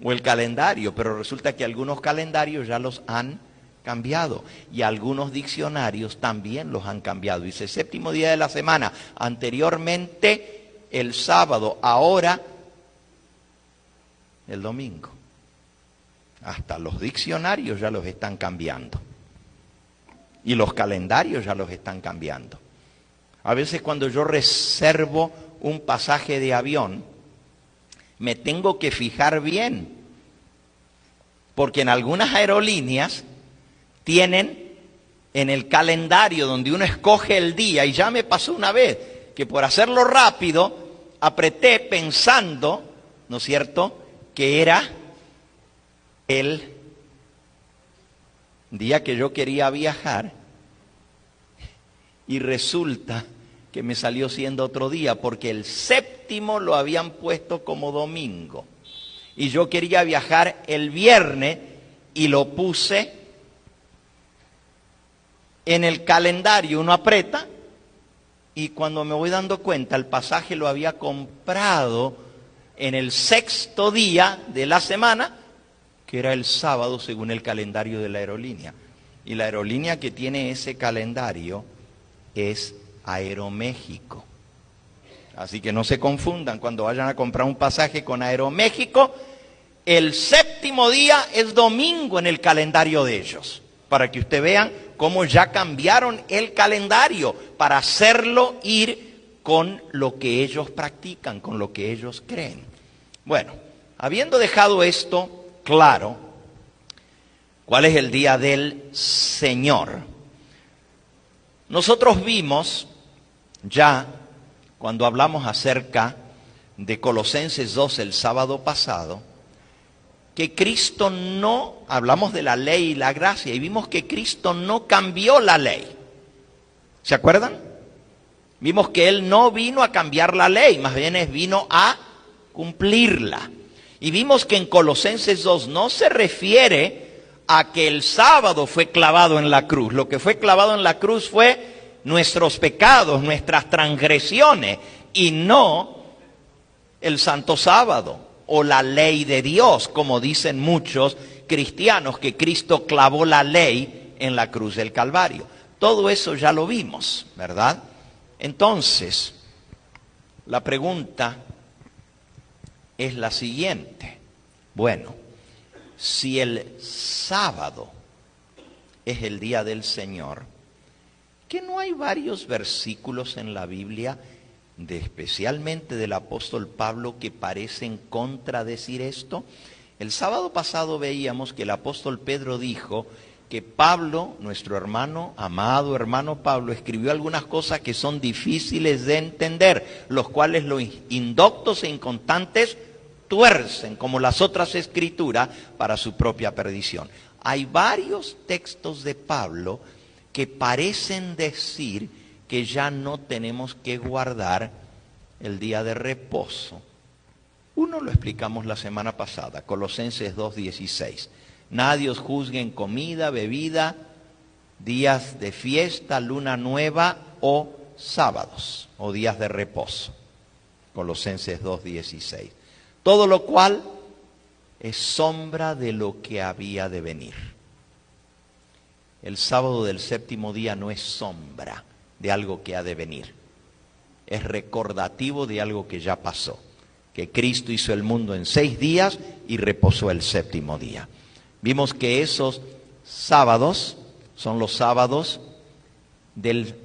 O el calendario, pero resulta que algunos calendarios ya los han cambiado y algunos diccionarios también los han cambiado. Dice séptimo día de la semana, anteriormente el sábado, ahora el domingo. Hasta los diccionarios ya los están cambiando y los calendarios ya los están cambiando. A veces cuando yo reservo un pasaje de avión, me tengo que fijar bien, porque en algunas aerolíneas tienen en el calendario donde uno escoge el día, y ya me pasó una vez, que por hacerlo rápido, apreté pensando, ¿no es cierto?, que era el día que yo quería viajar, y resulta que me salió siendo otro día, porque el séptimo lo habían puesto como domingo. Y yo quería viajar el viernes y lo puse en el calendario. Uno aprieta y cuando me voy dando cuenta, el pasaje lo había comprado en el sexto día de la semana, que era el sábado según el calendario de la aerolínea. Y la aerolínea que tiene ese calendario es Aeroméxico. Así que no se confundan cuando vayan a comprar un pasaje con Aeroméxico. El séptimo día es domingo en el calendario de ellos, para que ustedes vean cómo ya cambiaron el calendario para hacerlo ir con lo que ellos practican, con lo que ellos creen. Bueno, habiendo dejado esto claro, ¿cuál es el día del Señor? Nosotros vimos ya cuando hablamos acerca de Colosenses 2 el sábado pasado, que Cristo no, hablamos de la ley y la gracia, y vimos que Cristo no cambió la ley. ¿Se acuerdan? Vimos que Él no vino a cambiar la ley, más bien vino a cumplirla. Y vimos que en Colosenses 2 no se refiere a que el sábado fue clavado en la cruz. Lo que fue clavado en la cruz fue nuestros pecados, nuestras transgresiones, y no el santo sábado o la ley de Dios, como dicen muchos cristianos, que Cristo clavó la ley en la cruz del Calvario. Todo eso ya lo vimos, ¿verdad? Entonces, la pregunta es la siguiente. Bueno, si el sábado es el día del Señor, ¿que no hay varios versículos en la Biblia, especialmente del apóstol Pablo, que parecen contradecir esto? El sábado pasado veíamos que el apóstol Pedro dijo que Pablo, nuestro hermano, amado hermano Pablo, escribió algunas cosas que son difíciles de entender, los cuales los indoctos e inconstantes tuercen, como las otras escrituras, para su propia perdición. Hay varios textos de Pablo que parecen decir que ya no tenemos que guardar el día de reposo. Uno lo explicamos la semana pasada, Colosenses 2:16. Nadie os juzgue en comida, bebida, días de fiesta, luna nueva o sábados o días de reposo. Colosenses 2:16. Todo lo cual es sombra de lo que había de venir. El sábado del séptimo día no es sombra de algo que ha de venir. Es recordativo de algo que ya pasó. Que Cristo hizo el mundo en 6 días y reposó el séptimo día. Vimos que esos sábados son los sábados del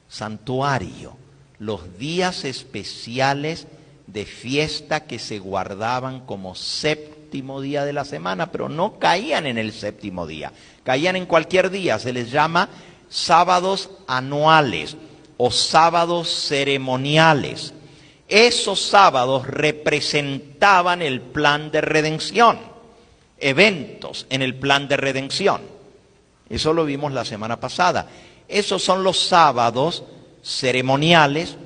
santuario, los días especiales de fiesta que se guardaban como séptimo día de la semana, pero no caían en el séptimo día, caían en cualquier día. Se les llama sábados anuales o sábados ceremoniales. Esos sábados representaban el plan de redención, eventos en el plan de redención. Eso lo vimos la semana pasada. Esos son los sábados ceremoniales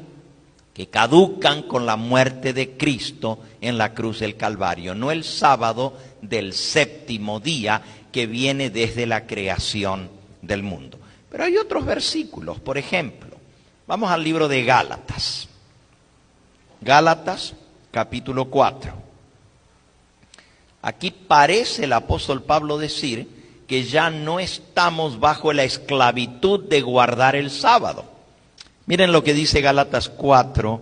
que caducan con la muerte de Cristo en la cruz del Calvario, no el sábado del séptimo día que viene desde la creación del mundo. Pero hay otros versículos, por ejemplo, vamos al libro de Gálatas. Gálatas, capítulo 4. Aquí parece el apóstol Pablo decir que ya no estamos bajo la esclavitud de guardar el sábado. Miren lo que dice Gálatas 4,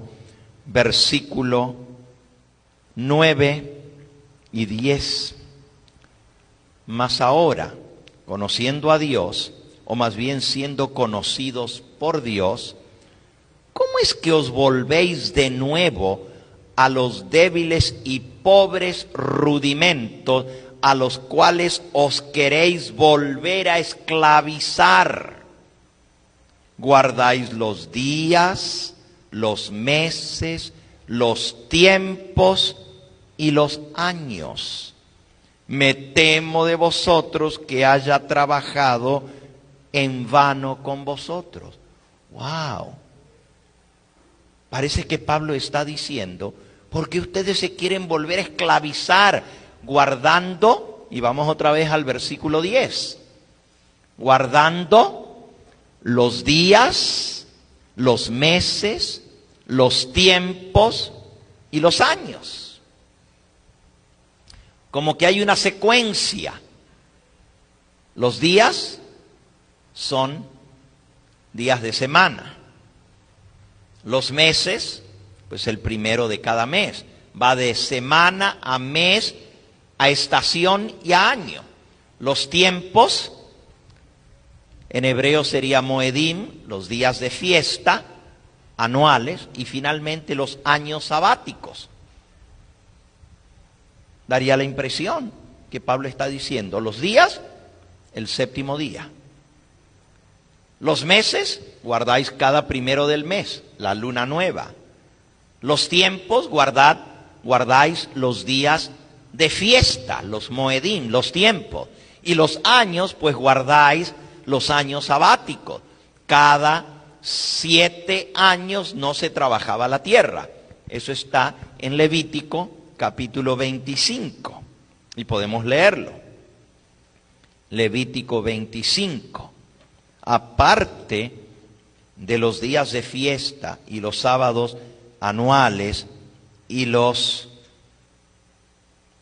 versículo 9 y 10. Mas ahora, conociendo a Dios, o más bien siendo conocidos por Dios, ¿cómo es que os volvéis de nuevo a los débiles y pobres rudimentos a los cuales os queréis volver a esclavizar? Guardáis los días, los meses, los tiempos y los años. Me temo de vosotros que haya trabajado en vano con vosotros. ¡Wow! Parece que Pablo está diciendo, ¿por qué ustedes se quieren volver a esclavizar guardando? Y vamos otra vez al versículo 10. Guardando los días, los meses, los tiempos y los años. Como que hay una secuencia. Los días son días de semana. Los meses, pues el primero de cada mes. Va de semana a mes, a estación y a año. Los tiempos, en hebreo sería moedim, los días de fiesta anuales, y finalmente los años sabáticos. Daría la impresión que Pablo está diciendo, los días, el séptimo día. Los meses, guardáis cada primero del mes, la luna nueva. Los tiempos, guardáis los días de fiesta, los moedim, los tiempos. Y los años, pues guardáis los años sabáticos. Cada 7 años no se trabajaba la tierra. Eso está en Levítico capítulo 25. Y podemos leerlo. Levítico 25. Aparte de los días de fiesta y los sábados anuales y los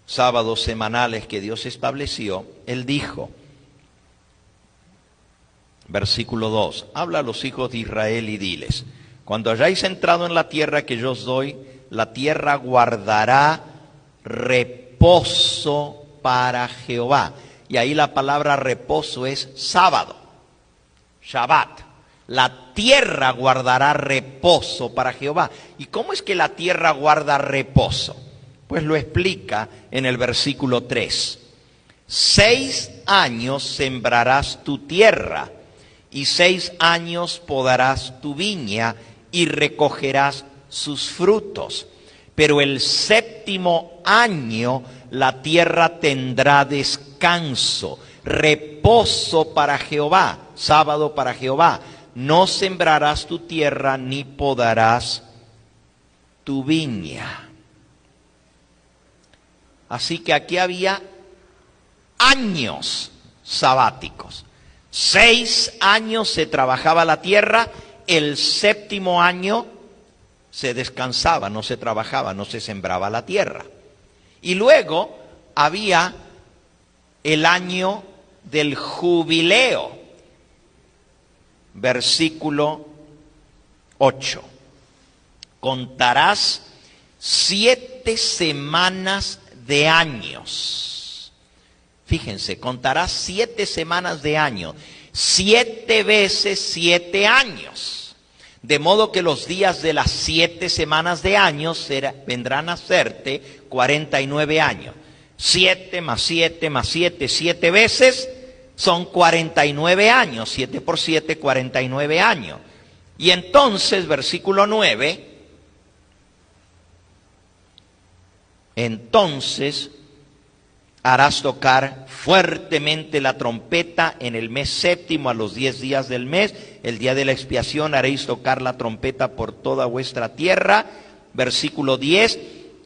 sábados semanales que Dios estableció, Él dijo, versículo 2, habla a los hijos de Israel y diles, cuando hayáis entrado en la tierra que yo os doy, la tierra guardará reposo para Jehová. Y ahí la palabra reposo es sábado, Shabbat. La tierra guardará reposo para Jehová. ¿Y cómo es que la tierra guarda reposo? Pues lo explica en el versículo 3. 6 años sembrarás tu tierra, y 6 años podarás tu viña, y recogerás sus frutos. Pero el 7º año la tierra tendrá descanso, reposo para Jehová, sábado para Jehová. No sembrarás tu tierra ni podarás tu viña. Así que aquí había años sabáticos. 6 años se trabajaba la tierra, el 7º año se descansaba, no se trabajaba, no se sembraba la tierra. Y luego había el año del jubileo, versículo 8. Contarás 7 semanas de años. Fíjense, contarás 7 semanas de años. 7 veces 7 años. De modo que los días de las 7 semanas de años vendrán a serte 49 años. 7 más 7 más 7, 7 veces son 49 años. 7 por 7, 49 años. Y entonces, versículo 9, entonces harás tocar fuertemente la trompeta en el mes séptimo a los 10 días del mes. El día de la expiación haréis tocar la trompeta por toda vuestra tierra. Versículo 10,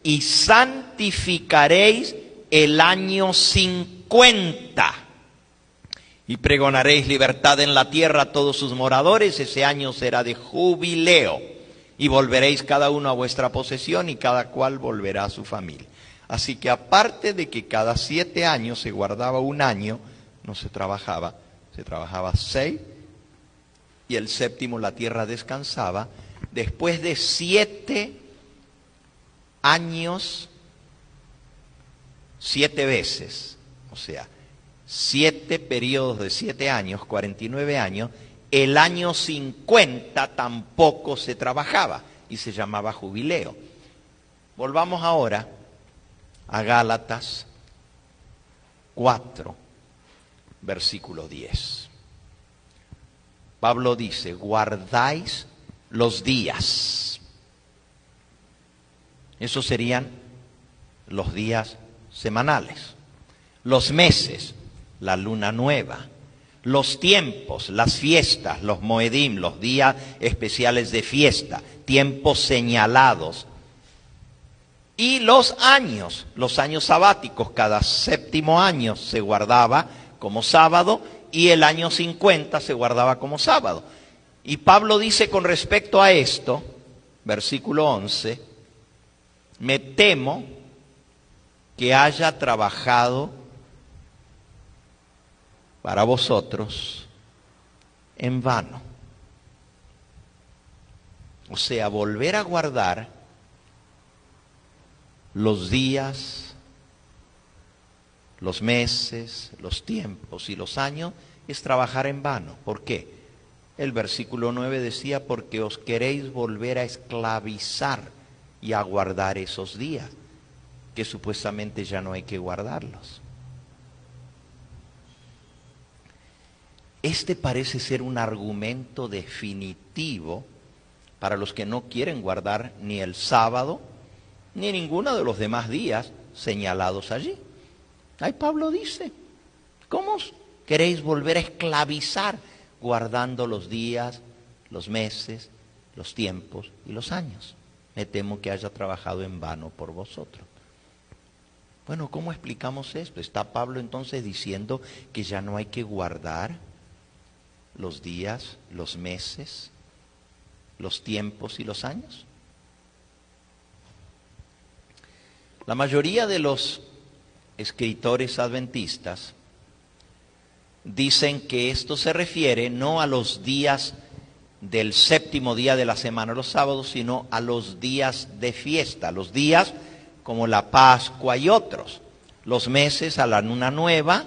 y santificaréis el año 50. Y pregonaréis libertad en la tierra a todos sus moradores. Ese año será de jubileo. Y volveréis cada uno a vuestra posesión y cada cual volverá a su familia. Así que aparte de que cada 7 años se guardaba un año, no se trabajaba 6, y el séptimo la tierra descansaba. Después de 7 años, 7 veces, o sea, 7 periodos de 7 años, 49 años, el año 50 tampoco se trabajaba y se llamaba jubileo. Volvamos ahora a Gálatas 4, versículo 10. Pablo dice, guardáis los días. Esos serían los días semanales, los meses, la luna nueva, los tiempos, las fiestas, los moedim, los días especiales de fiesta, tiempos señalados, y los años sabáticos. Cada séptimo año se guardaba como sábado y el año 50 se guardaba como sábado. Y Pablo dice con respecto a esto, versículo 11, me temo que haya trabajado para vosotros en vano. O sea, volver a guardar los días, los meses, los tiempos y los años es trabajar en vano. ¿Por qué? El versículo 9 decía, porque os queréis volver a esclavizar y a guardar esos días, que supuestamente ya no hay que guardarlos. Este parece ser un argumento definitivo para los que no quieren guardar ni el sábado, ni ninguno de los demás días señalados allí. Ahí Pablo dice, ¿cómo queréis volver a esclavizar guardando los días, los meses, los tiempos y los años? Me temo que haya trabajado en vano por vosotros. Bueno, ¿cómo explicamos esto? ¿Está Pablo entonces diciendo que ya no hay que guardar los días, los meses, los tiempos y los años? La mayoría de los escritores adventistas dicen que esto se refiere no a los días del séptimo día de la semana, los sábados, sino a los días de fiesta, los días como la Pascua y otros, los meses a la luna nueva,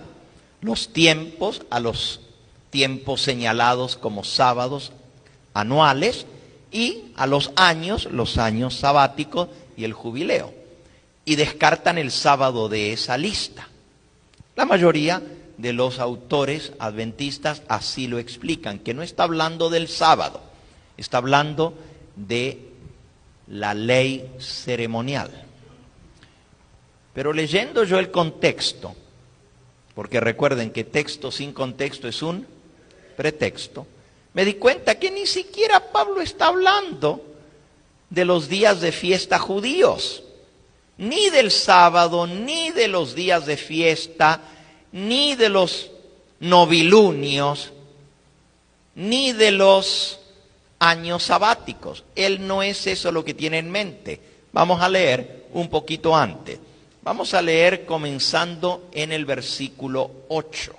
los tiempos a los tiempos señalados como sábados anuales, y a los años sabáticos y el jubileo. Y descartan el sábado de esa lista. La mayoría de los autores adventistas así lo explican, que no está hablando del sábado, está hablando de la ley ceremonial. Pero leyendo yo el contexto, porque recuerden que texto sin contexto es un pretexto, me di cuenta que ni siquiera Pablo está hablando de los días de fiesta judíos, ni del sábado, ni de los días de fiesta, ni de los novilunios, ni de los años sabáticos. Él no es eso lo que tiene en mente. Vamos a leer un poquito antes. Vamos a leer comenzando en el versículo 8.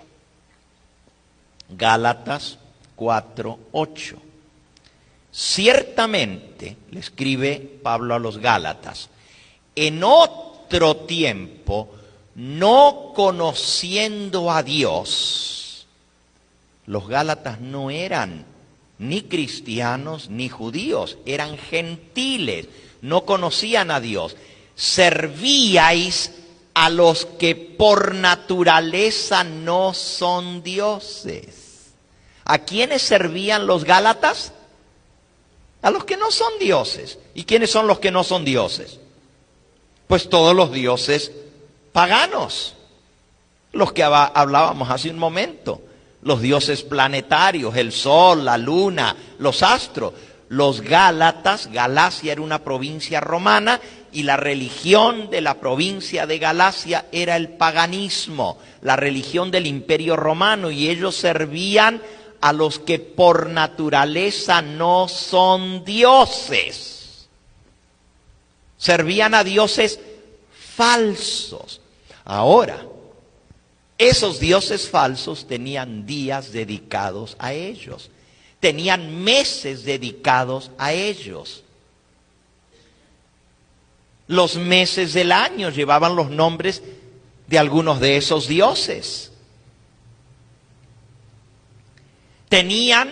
Gálatas 4:8. Ciertamente, le escribe Pablo a los Gálatas, en otro tiempo, no conociendo a Dios, Los Gálatas no eran ni cristianos ni judíos, eran gentiles, no conocían a Dios. Servíais a los que por naturaleza no son dioses. ¿A quiénes servían los Gálatas? A los que no son dioses. ¿Y quiénes son los que no son dioses? Pues todos los dioses paganos, los que hablábamos hace un momento, los dioses planetarios, el sol, la luna, los astros. Los Gálatas, Galacia era una provincia romana y la religión de la provincia de Galacia era el paganismo, la religión del Imperio Romano, y ellos servían a los que por naturaleza no son dioses. Servían a dioses falsos. Ahora, esos dioses falsos tenían días dedicados a ellos. Tenían meses dedicados a ellos. Los meses del año llevaban los nombres de algunos de esos dioses. Tenían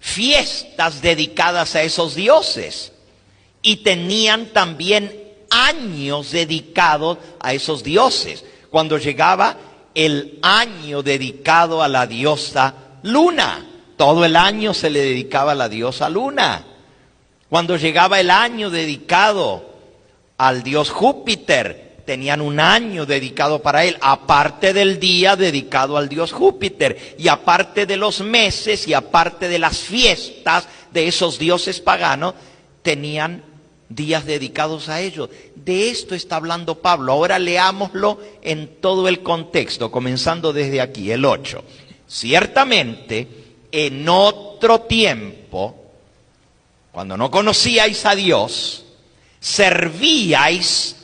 fiestas dedicadas a esos dioses. Y tenían también años dedicados a esos dioses. Cuando llegaba el año dedicado a la diosa Luna, todo el año se le dedicaba a la diosa Luna. Cuando llegaba el año dedicado al dios Júpiter, tenían un año dedicado para él, aparte del día dedicado al dios Júpiter, y aparte de los meses y aparte de las fiestas de esos dioses paganos, tenían días dedicados a ellos. De esto está hablando Pablo. Ahora leámoslo en todo el contexto, comenzando desde aquí, el 8. Ciertamente, en otro tiempo, cuando no conocíais a Dios, servíais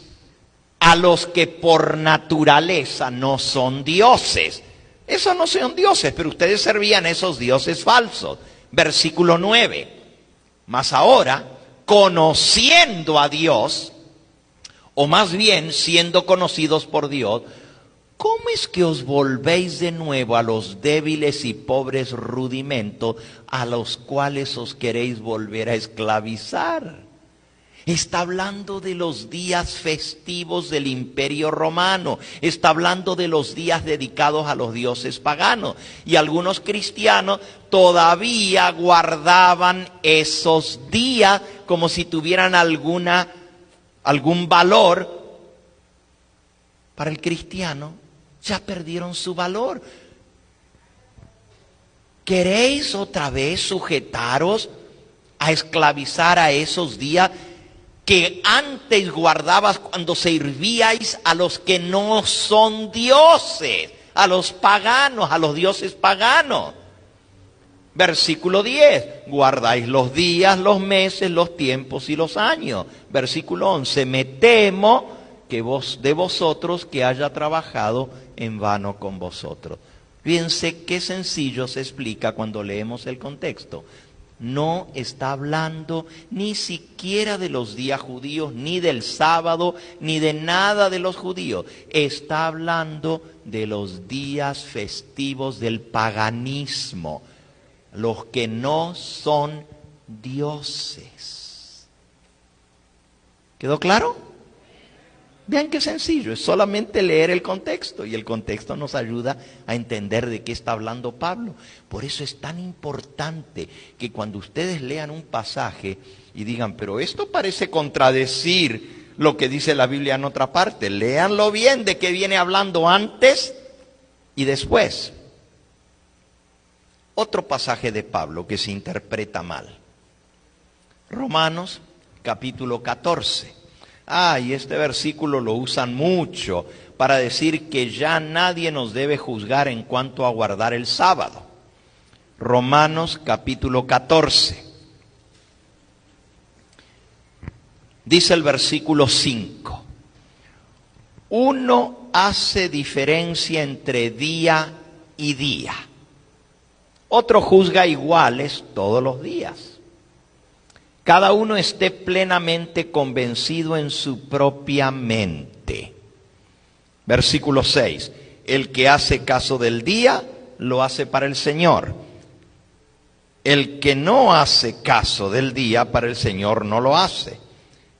a los que por naturaleza no son dioses. Esos no son dioses, pero ustedes servían a esos dioses falsos. Versículo 9. Mas ahora, conociendo a Dios, o más bien siendo conocidos por Dios, ¿cómo es que os volvéis de nuevo a los débiles y pobres rudimentos a los cuales os queréis volver a esclavizar? Está hablando de los días festivos del Imperio Romano. Está hablando de los días dedicados a los dioses paganos. Y algunos cristianos todavía guardaban esos días como si tuvieran algún valor. Para el cristiano ya perdieron su valor. ¿Queréis otra vez sujetaros a esclavizar a esos días que antes guardabas cuando servíais a los que no son dioses, a los paganos, a los dioses paganos? Versículo 10, guardáis los días, los meses, los tiempos y los años. Versículo 11, me temo que de vosotros que haya trabajado en vano con vosotros. Fíjense qué sencillo se explica cuando leemos el contexto. No está hablando ni siquiera de los días judíos, ni del sábado, ni de nada de los judíos. Está hablando de los días festivos del paganismo, los que no son dioses. ¿Quedó claro? Vean qué sencillo, es solamente leer el contexto, y el contexto nos ayuda a entender de qué está hablando Pablo. Por eso es tan importante que cuando ustedes lean un pasaje y digan, pero esto parece contradecir lo que dice la Biblia en otra parte, léanlo bien de qué viene hablando antes y después. Otro pasaje de Pablo que se interpreta mal. Romanos capítulo 14. Y este versículo lo usan mucho para decir que ya nadie nos debe juzgar en cuanto a guardar el sábado. Romanos capítulo 14. Dice el versículo 5. Uno hace diferencia entre día y día. Otro juzga iguales todos los días. Cada uno esté plenamente convencido en su propia mente. Versículo 6. El que hace caso del día, lo hace para el Señor. El que no hace caso del día, para el Señor no lo hace.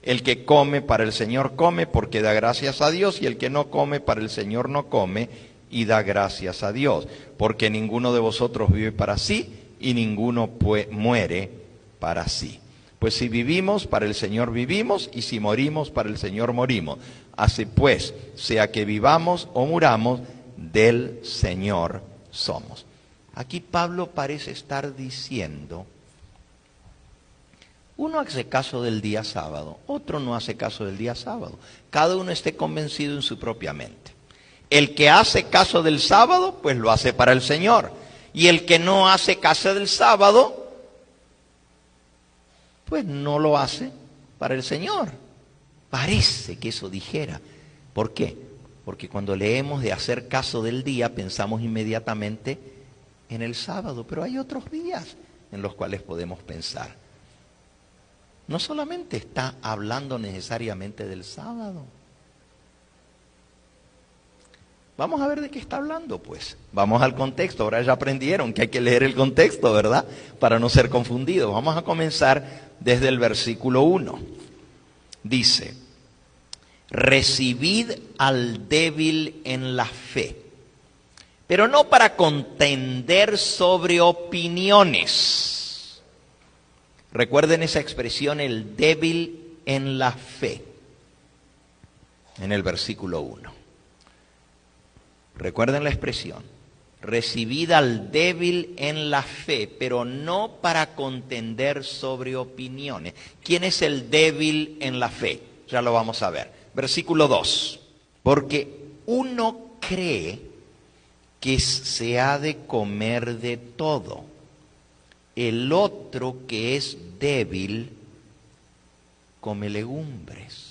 El que come, para el Señor come, porque da gracias a Dios, y el que no come, para el Señor no come, y da gracias a Dios. Porque ninguno de vosotros vive para sí, y ninguno muere para sí. Pues si vivimos, para el Señor vivimos, y si morimos, para el Señor morimos. Así pues, sea que vivamos o muramos, del Señor somos. Aquí Pablo parece estar diciendo, uno hace caso del día sábado, otro no hace caso del día sábado. Cada uno esté convencido en su propia mente. El que hace caso del sábado, pues lo hace para el Señor. Y el que no hace caso del sábado, pues no lo hace para el Señor. Parece que eso dijera. ¿Por qué? Porque cuando leemos de hacer caso del día, pensamos inmediatamente en el sábado, pero hay otros días en los cuales podemos pensar. No solamente está hablando necesariamente del sábado. Vamos a ver de qué está hablando, pues. Vamos al contexto. Ahora ya aprendieron que hay que leer el contexto, ¿verdad? Para no ser confundidos. Vamos a comenzar desde el versículo 1. Dice, recibid al débil en la fe, pero no para contender sobre opiniones. Recuerden esa expresión, el débil en la fe, en el versículo 1. Recuerden la expresión, recibid al débil en la fe, pero no para contender sobre opiniones. ¿Quién es el débil en la fe? Ya lo vamos a ver. Versículo 2. Porque uno cree que se ha de comer de todo. El otro, que es débil, come legumbres.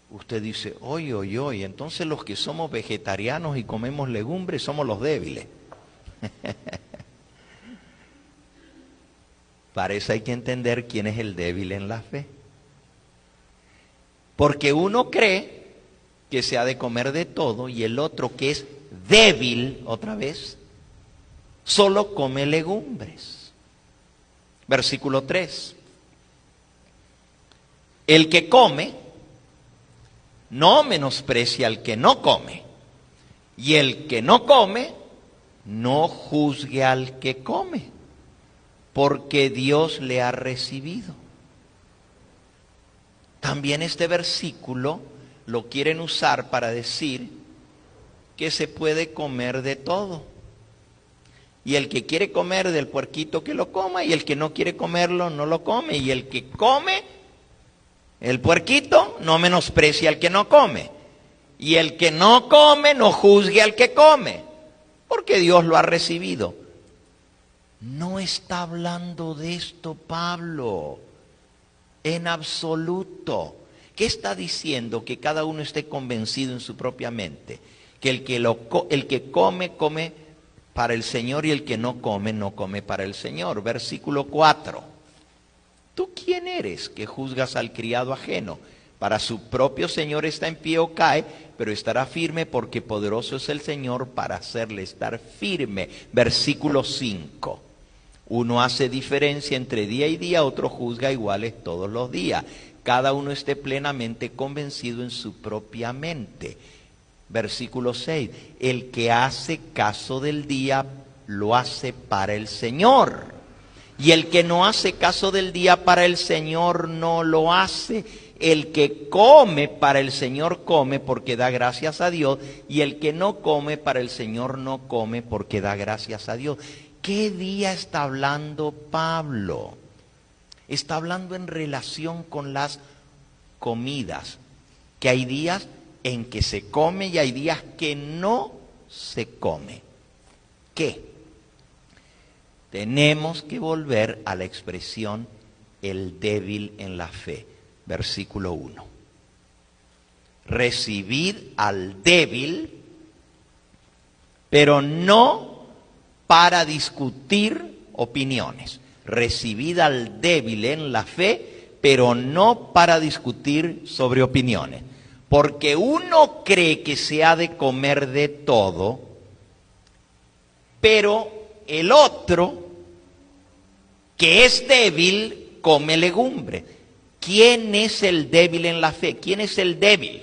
Usted dice, oye, entonces los que somos vegetarianos y comemos legumbres somos los débiles. Para eso hay que entender quién es el débil en la fe. Porque uno cree que se ha de comer de todo y el otro, que es débil, otra vez, solo come legumbres. Versículo 3. El que come no menosprecia al que no come, y el que no come no juzgue al que come, porque Dios le ha recibido. También este versículo lo quieren usar para decir que se puede comer de todo. Y el que quiere comer del puerquito, que lo coma, y el que no quiere comerlo no lo come. Y el que come el puerquito no menosprecia al que no come. Y el que no come no juzgue al que come, porque Dios lo ha recibido. No está hablando de esto Pablo, en absoluto. ¿Qué está diciendo? Que cada uno esté convencido en su propia mente. Que el que come, come para el Señor, y el que no come, no come para el Señor. Versículo 4. ¿Tú quién eres que juzgas al criado ajeno? Para su propio Señor está en pie o cae, pero estará firme, porque poderoso es el Señor para hacerle estar firme. Versículo 5. Uno hace diferencia entre día y día, otro juzga iguales todos los días. Cada uno esté plenamente convencido en su propia mente. Versículo 6. El que hace caso del día, lo hace para el Señor. Y el que no hace caso del día, para el Señor no lo hace. El que come, para el Señor come, porque da gracias a Dios. Y el que no come, para el Señor no come, porque da gracias a Dios. ¿Qué día está hablando Pablo? Está hablando en relación con las comidas. Que hay días en que se come y hay días que no se come. ¿Qué? Tenemos que volver a la expresión el débil en la fe. Versículo 1. Recibid al débil, pero no para discutir opiniones. Recibid al débil en la fe, pero no para discutir sobre opiniones. Porque uno cree que se ha de comer de todo, pero el otro, que es débil, come legumbre. ¿Quién es el débil en la fe? ¿Quién es el débil?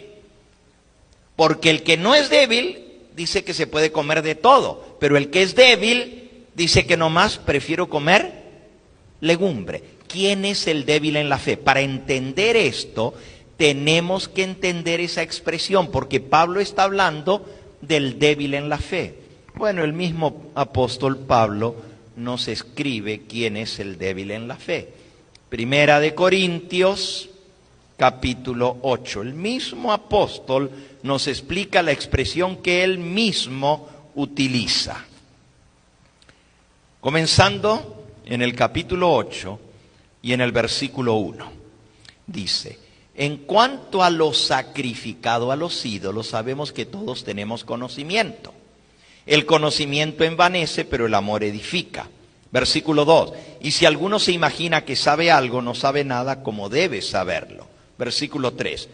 Porque el que no es débil dice que se puede comer de todo, pero el que es débil dice que nomás prefiero comer legumbre. ¿Quién es el débil en la fe? Para entender esto, tenemos que entender esa expresión, porque Pablo está hablando del débil en la fe. Bueno, el mismo apóstol Pablo nos escribe quién es el débil en la fe. Primera de Corintios, capítulo 8. El mismo apóstol nos explica la expresión que él mismo utiliza. Comenzando en el capítulo 8 y en el versículo 1. Dice: en cuanto a lo sacrificado a los ídolos, sabemos que todos tenemos conocimiento. El conocimiento envanece, pero el amor edifica. Versículo 2. Y si alguno se imagina que sabe algo, no sabe nada como debe saberlo. Versículo 3.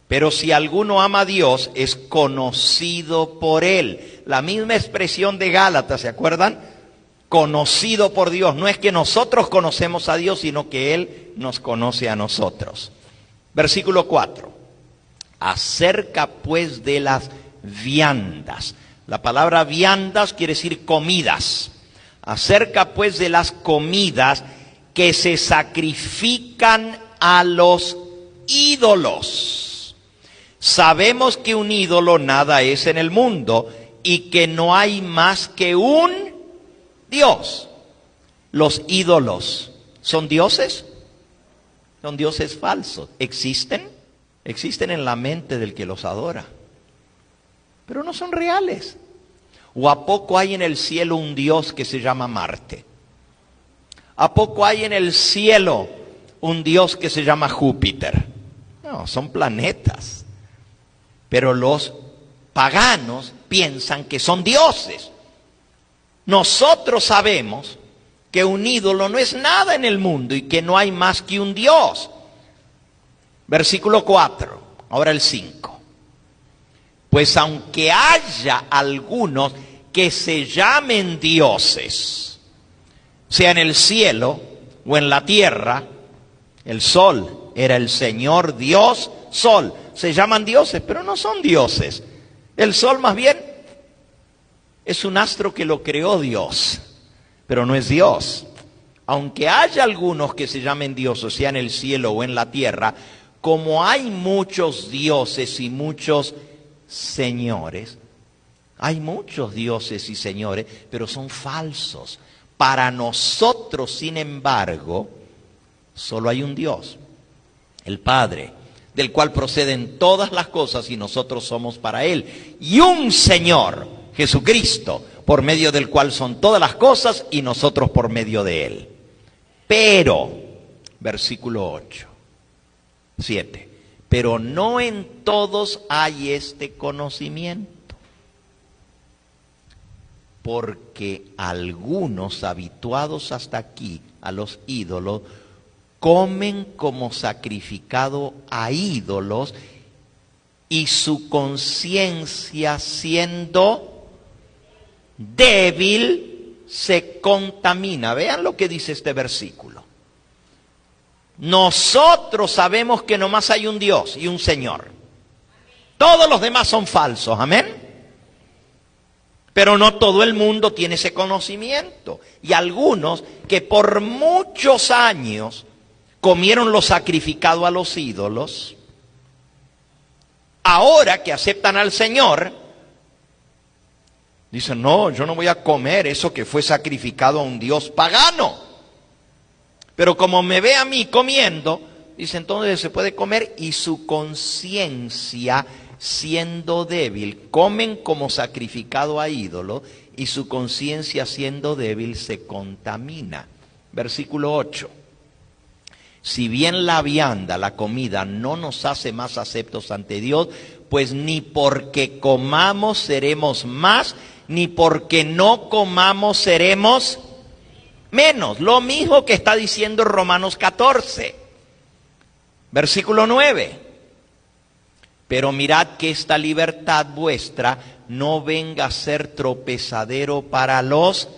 Pero si alguno ama a Dios, es conocido por Él. La misma expresión de Gálatas, ¿se acuerdan? Conocido por Dios. No es que nosotros conocemos a Dios, sino que Él nos conoce a nosotros. Versículo 4. Acerca pues de las viandas. La palabra viandas quiere decir comidas. Acerca pues de las comidas que se sacrifican a los ídolos. Sabemos que un ídolo nada es en el mundo y que no hay más que un Dios. Los ídolos, ¿son dioses? Son dioses falsos. ¿Existen? Existen en la mente del que los adora, pero no son reales. ¿O a poco hay en el cielo un Dios que se llama Marte? ¿A poco hay en el cielo un Dios que se llama Júpiter? No, son planetas. Pero los paganos piensan que son dioses. Nosotros sabemos que un ídolo no es nada en el mundo y que no hay más que un Dios. Versículo 4, ahora el 5. Pues aunque haya algunos que se llamen dioses, sea en el cielo o en la tierra, el sol era el Señor Dios Sol. Se llaman dioses, pero no son dioses. El sol más bien es un astro que lo creó Dios, pero no es Dios. Aunque haya algunos que se llamen dioses, sea en el cielo o en la tierra, como hay muchos dioses y muchos señores, hay muchos dioses y señores, pero son falsos. Para nosotros, sin embargo, solo hay un Dios, el Padre, del cual proceden todas las cosas y nosotros somos para Él. Y un Señor, Jesucristo, por medio del cual son todas las cosas y nosotros por medio de Él. Pero, versículo 8, 7. Pero no en todos hay este conocimiento, porque algunos habituados hasta aquí a los ídolos comen como sacrificado a ídolos y su conciencia siendo débil se contamina. Vean lo que dice este versículo. Nosotros sabemos que nomás hay un Dios y un Señor. Todos los demás son falsos, amén. Pero no todo el mundo tiene ese conocimiento. Y algunos que por muchos años comieron lo sacrificado a los ídolos, ahora que aceptan al Señor, dicen: no, yo no voy a comer eso que fue sacrificado a un Dios pagano. Pero como me ve a mí comiendo, dice, entonces se puede comer, y su conciencia siendo débil, comen como sacrificado a ídolo, y su conciencia siendo débil se contamina. Versículo 8. Si bien la vianda, la comida, no nos hace más aceptos ante Dios, pues ni porque comamos seremos más, ni porque no comamos seremos menos. Lo mismo que está diciendo Romanos 14, versículo 9. Pero mirad que esta libertad vuestra no venga a ser tropezadero para los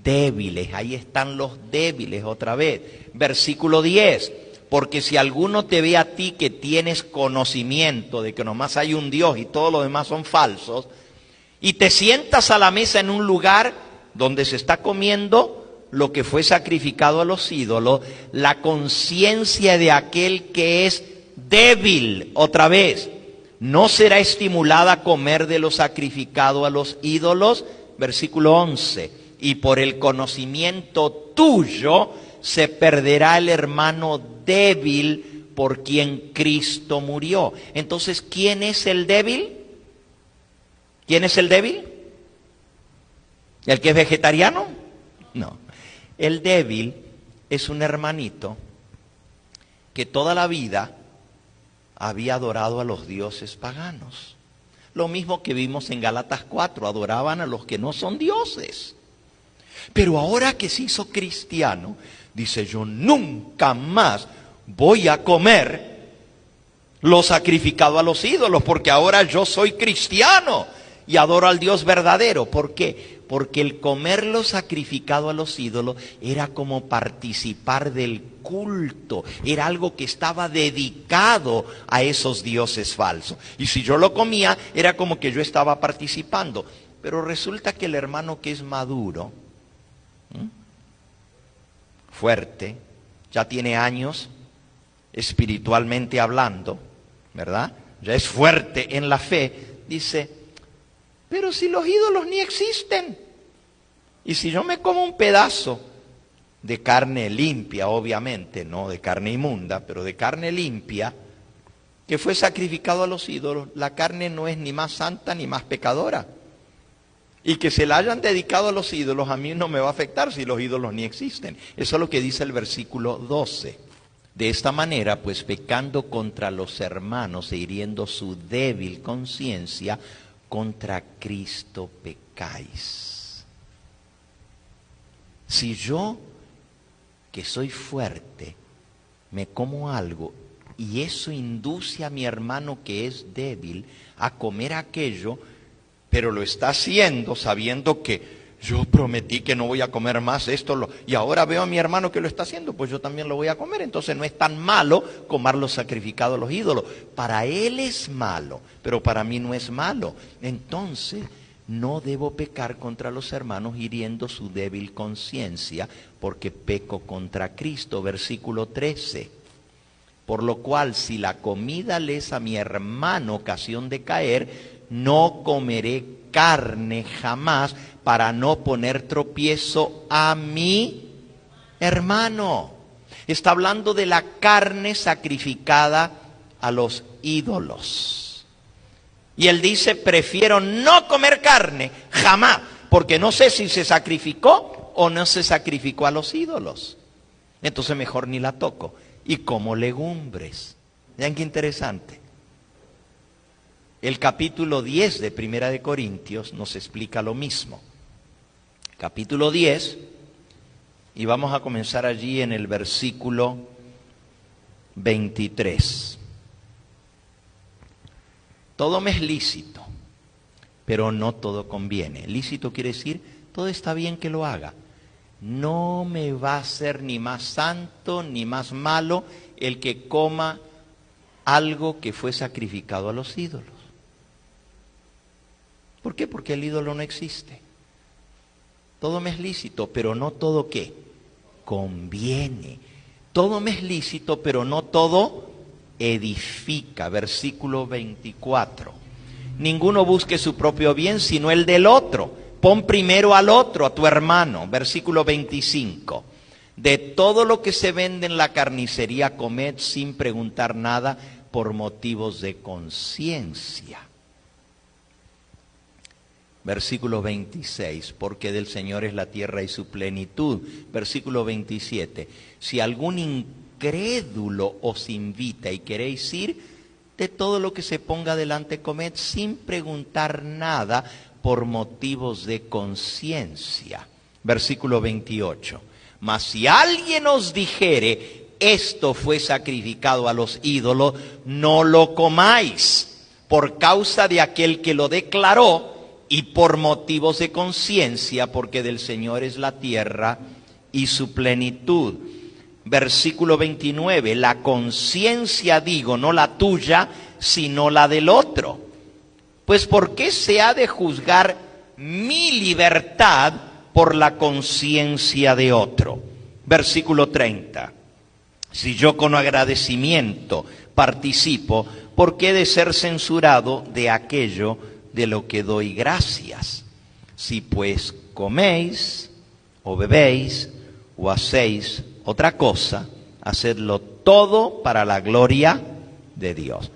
débiles. Ahí están los débiles otra vez. Versículo 10. Porque si alguno te ve a ti que tienes conocimiento de que nomás hay un Dios y todos los demás son falsos, y te sientas a la mesa en un lugar donde se está comiendo lo que fue sacrificado a los ídolos, la conciencia de aquel que es débil, otra vez, no será estimulada a comer de lo sacrificado a los ídolos. Versículo 11. Y por el conocimiento tuyo se perderá el hermano débil por quien Cristo murió. Entonces, ¿quién es el débil? ¿Quién es el débil? ¿El que es vegetariano? No. El débil es un hermanito que toda la vida había adorado a los dioses paganos. Lo mismo que vimos en Gálatas 4, adoraban a los que no son dioses. Pero ahora que se hizo cristiano, dice, yo nunca más voy a comer lo sacrificado a los ídolos, porque ahora yo soy cristiano y adoro al Dios verdadero. ¿Por qué? Porque el comer lo sacrificado a los ídolos era como participar del culto, era algo que estaba dedicado a esos dioses falsos. Y si yo lo comía, era como que yo estaba participando. Pero resulta que el hermano que es maduro, fuerte, ya tiene años espiritualmente hablando, ¿verdad? Ya es fuerte en la fe, dice, pero si los ídolos ni existen, y si yo me como un pedazo de carne limpia, obviamente, no de carne inmunda, pero de carne limpia, que fue sacrificado a los ídolos, la carne no es ni más santa ni más pecadora. Y que se la hayan dedicado a los ídolos, a mí no me va a afectar si los ídolos ni existen. Eso es lo que dice el versículo 12. De esta manera, pues pecando contra los hermanos e hiriendo su débil conciencia, contra Cristo pecáis. Si yo, que soy fuerte, me como algo y eso induce a mi hermano que es débil a comer aquello, pero lo está haciendo sabiendo que yo prometí que no voy a comer más esto, y ahora veo a mi hermano que lo está haciendo, pues yo también lo voy a comer. Entonces no es tan malo comer lo sacrificado a los ídolos. Para él es malo, pero para mí no es malo. Entonces no debo pecar contra los hermanos hiriendo su débil conciencia, porque peco contra Cristo. Versículo 13. Por lo cual, si la comida le es a mi hermano ocasión de caer, no comeré carne jamás para no poner tropiezo a mi hermano. Está hablando de la carne sacrificada a los ídolos. Y él dice, prefiero no comer carne jamás, porque no sé si se sacrificó o no se sacrificó a los ídolos. Entonces mejor ni la toco. Y como legumbres. Vean qué interesante. El capítulo 10 de Primera de Corintios nos explica lo mismo. Capítulo 10, y vamos a comenzar allí en el versículo 23. Todo me es lícito, pero no todo conviene. Lícito quiere decir, todo está bien que lo haga. No me va a hacer ni más santo ni más malo el que coma algo que fue sacrificado a los ídolos. ¿Por qué? Porque el ídolo no existe. Todo me es lícito, pero no todo ¿qué? Conviene. Todo me es lícito, pero no todo edifica. Versículo 24. Ninguno busque su propio bien, sino el del otro. Pon primero al otro, a tu hermano. Versículo 25. De todo lo que se vende en la carnicería, comed sin preguntar nada por motivos de conciencia. Versículo 26, porque del Señor es la tierra y su plenitud. Versículo 27, si algún incrédulo os invita y queréis ir, de todo lo que se ponga delante comed sin preguntar nada por motivos de conciencia. Versículo 28, mas si alguien os dijere, esto fue sacrificado a los ídolos, no lo comáis, por causa de aquel que lo declaró y por motivos de conciencia, porque del Señor es la tierra y su plenitud. Versículo 29, la conciencia digo, no la tuya, sino la del otro. Pues ¿por qué se ha de juzgar mi libertad por la conciencia de otro? Versículo 30, si yo con agradecimiento participo, ¿por qué he de ser censurado de aquello de lo que doy gracias? Si pues coméis o bebéis o hacéis otra cosa, hacedlo todo para la gloria de Dios.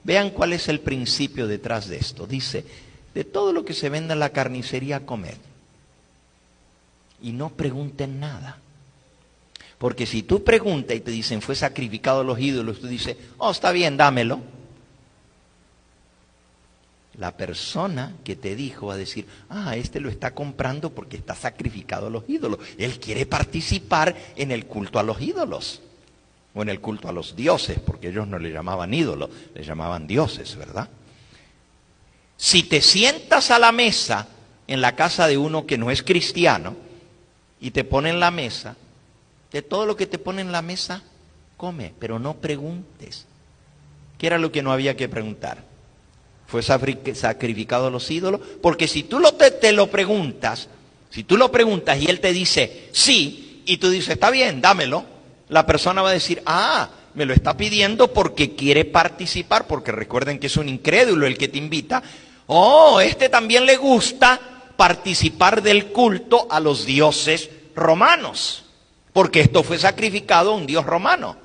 Vean cuál es el principio detrás de esto. Dice, de todo lo que se venda en la carnicería, comed. Y no pregunten nada. Porque si tú preguntas y te dicen, fue sacrificado a los ídolos, tú dices, oh, está bien, dámelo. La persona que te dijo va a decir, este lo está comprando porque está sacrificado a los ídolos. Él quiere participar en el culto a los ídolos. O en el culto a los dioses, porque ellos no le llamaban ídolos, le llamaban dioses, ¿verdad? Si te sientas a la mesa en la casa de uno que no es cristiano y te ponen la mesa, de todo lo que te ponen en la mesa, come, pero no preguntes. ¿Qué era lo que no había que preguntar? ¿Fue sacrificado a los ídolos? Porque si tú te lo preguntas, si tú lo preguntas y él te dice sí, y tú dices, está bien, dámelo, la persona va a decir, me lo está pidiendo porque quiere participar, porque recuerden que es un incrédulo el que te invita. Este también le gusta participar del culto a los dioses romanos, porque esto fue sacrificado a un dios romano.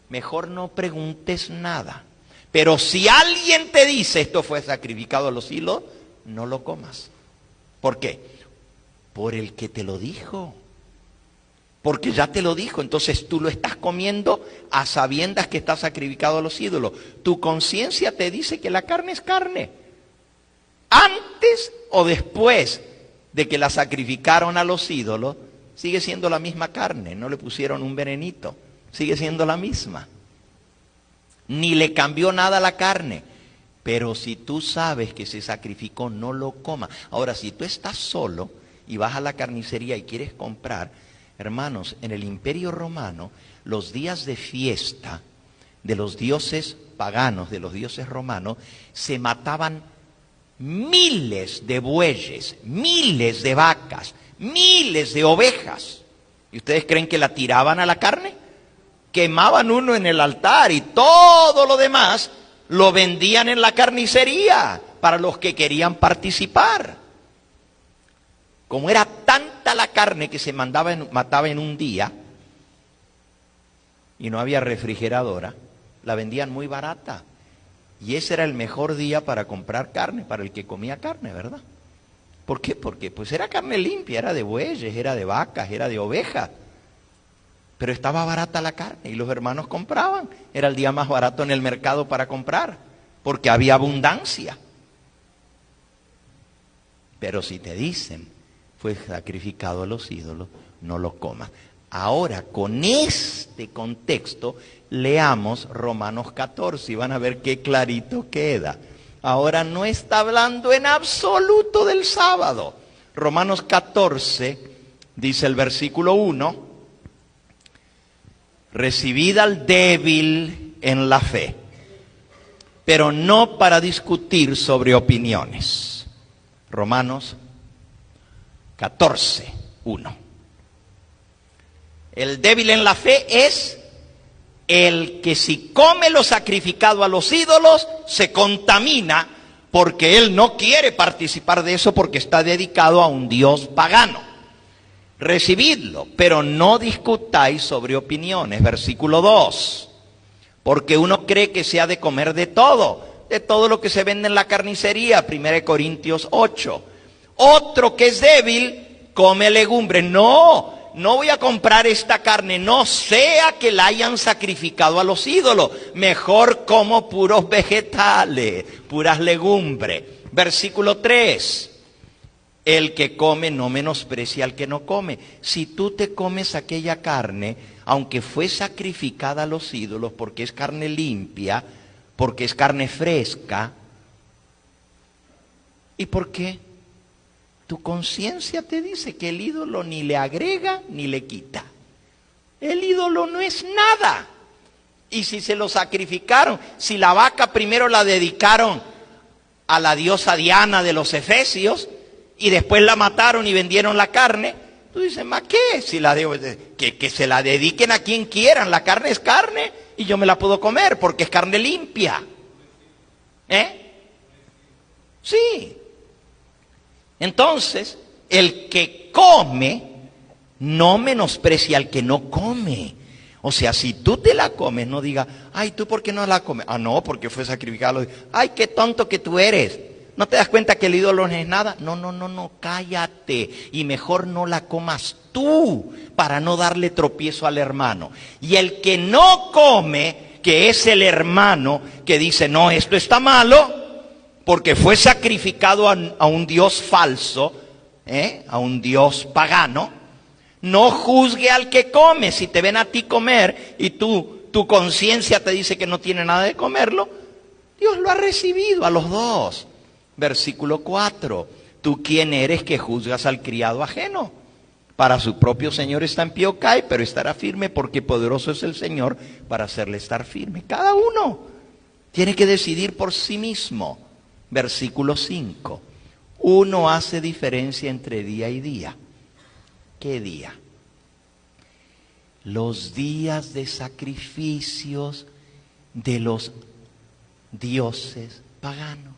Mejor no preguntes nada. Pero si alguien te dice esto fue sacrificado a los ídolos, no lo comas. ¿Por qué? Por el que te lo dijo. Porque ya te lo dijo, entonces tú lo estás comiendo a sabiendas que está sacrificado a los ídolos. Tu conciencia te dice que la carne es carne. Antes o después de que la sacrificaron a los ídolos, sigue siendo la misma carne, no le pusieron un venenito, sigue siendo la misma. Ni le cambió nada a la carne. Pero si tú sabes que se sacrificó, no lo comas. Ahora, si tú estás solo y vas a la carnicería y quieres comprar, hermanos, en el Imperio Romano, los días de fiesta de los dioses paganos, de los dioses romanos, se mataban miles de bueyes, miles de vacas, miles de ovejas. ¿Y ustedes creen que la tiraban a la carne? Quemaban uno en el altar y todo lo demás lo vendían en la carnicería para los que querían participar. Como era tanta la carne que se mataba en un día y no había refrigeradora, la vendían muy barata. Y ese era el mejor día para comprar carne, para el que comía carne, ¿verdad? ¿Por qué? Porque pues era carne limpia, era de bueyes, era de vacas, era de ovejas. Pero estaba barata la carne y los hermanos compraban. Era el día más barato en el mercado para comprar, porque había abundancia. Pero si te dicen, fue sacrificado a los ídolos, no lo comas. Ahora, con este contexto, leamos Romanos 14 y van a ver qué clarito queda. Ahora no está hablando en absoluto del sábado. Romanos 14, dice el versículo 1, recibid al débil en la fe, pero no para discutir sobre opiniones. Romanos 14, 1. El débil en la fe es el que si come lo sacrificado a los ídolos, se contamina porque él no quiere participar de eso porque está dedicado a un dios pagano. Recibidlo, pero no discutáis sobre opiniones. Versículo 2. Porque uno cree que se ha de comer de todo lo que se vende en la carnicería. 1 Corintios 8. Otro que es débil, come legumbres. No voy a comprar esta carne, no sea que la hayan sacrificado a los ídolos. Mejor como puros vegetales, puras legumbres. Versículo 3. El que come no menosprecia al que no come. Si tú te comes aquella carne, aunque fue sacrificada a los ídolos porque es carne limpia, porque es carne fresca, y porque tu conciencia te dice que el ídolo ni le agrega ni le quita. El ídolo no es nada. Y si se lo sacrificaron, si la vaca primero la dedicaron a la diosa Diana de los Efesios y después la mataron y vendieron la carne, tú dices, ¿ma qué? Si la que se la dediquen a quien quieran, la carne es carne y yo me la puedo comer porque es carne limpia. Sí. Entonces, el que come no menosprecia al que no come. O sea, si tú te la comes, no diga, ay, ¿tú por qué no la comes? Ah, no, porque fue sacrificado. Ay, qué tonto que tú eres. ¿No te das cuenta que el ídolo no es nada? No, cállate. Y mejor no la comas tú para no darle tropiezo al hermano. Y el que no come, que es el hermano que dice, no, esto está malo, porque fue sacrificado a un Dios falso, a un Dios pagano. No juzgue al que come. Si te ven a ti comer y tu conciencia te dice que no tiene nada de comerlo, Dios lo ha recibido a los dos. Versículo 4. ¿Tú quién eres que juzgas al criado ajeno? Para su propio Señor está en pie o cae, pero estará firme porque poderoso es el Señor para hacerle estar firme. Cada uno tiene que decidir por sí mismo. Versículo 5. Uno hace diferencia entre día y día. ¿Qué día? Los días de sacrificios de los dioses paganos.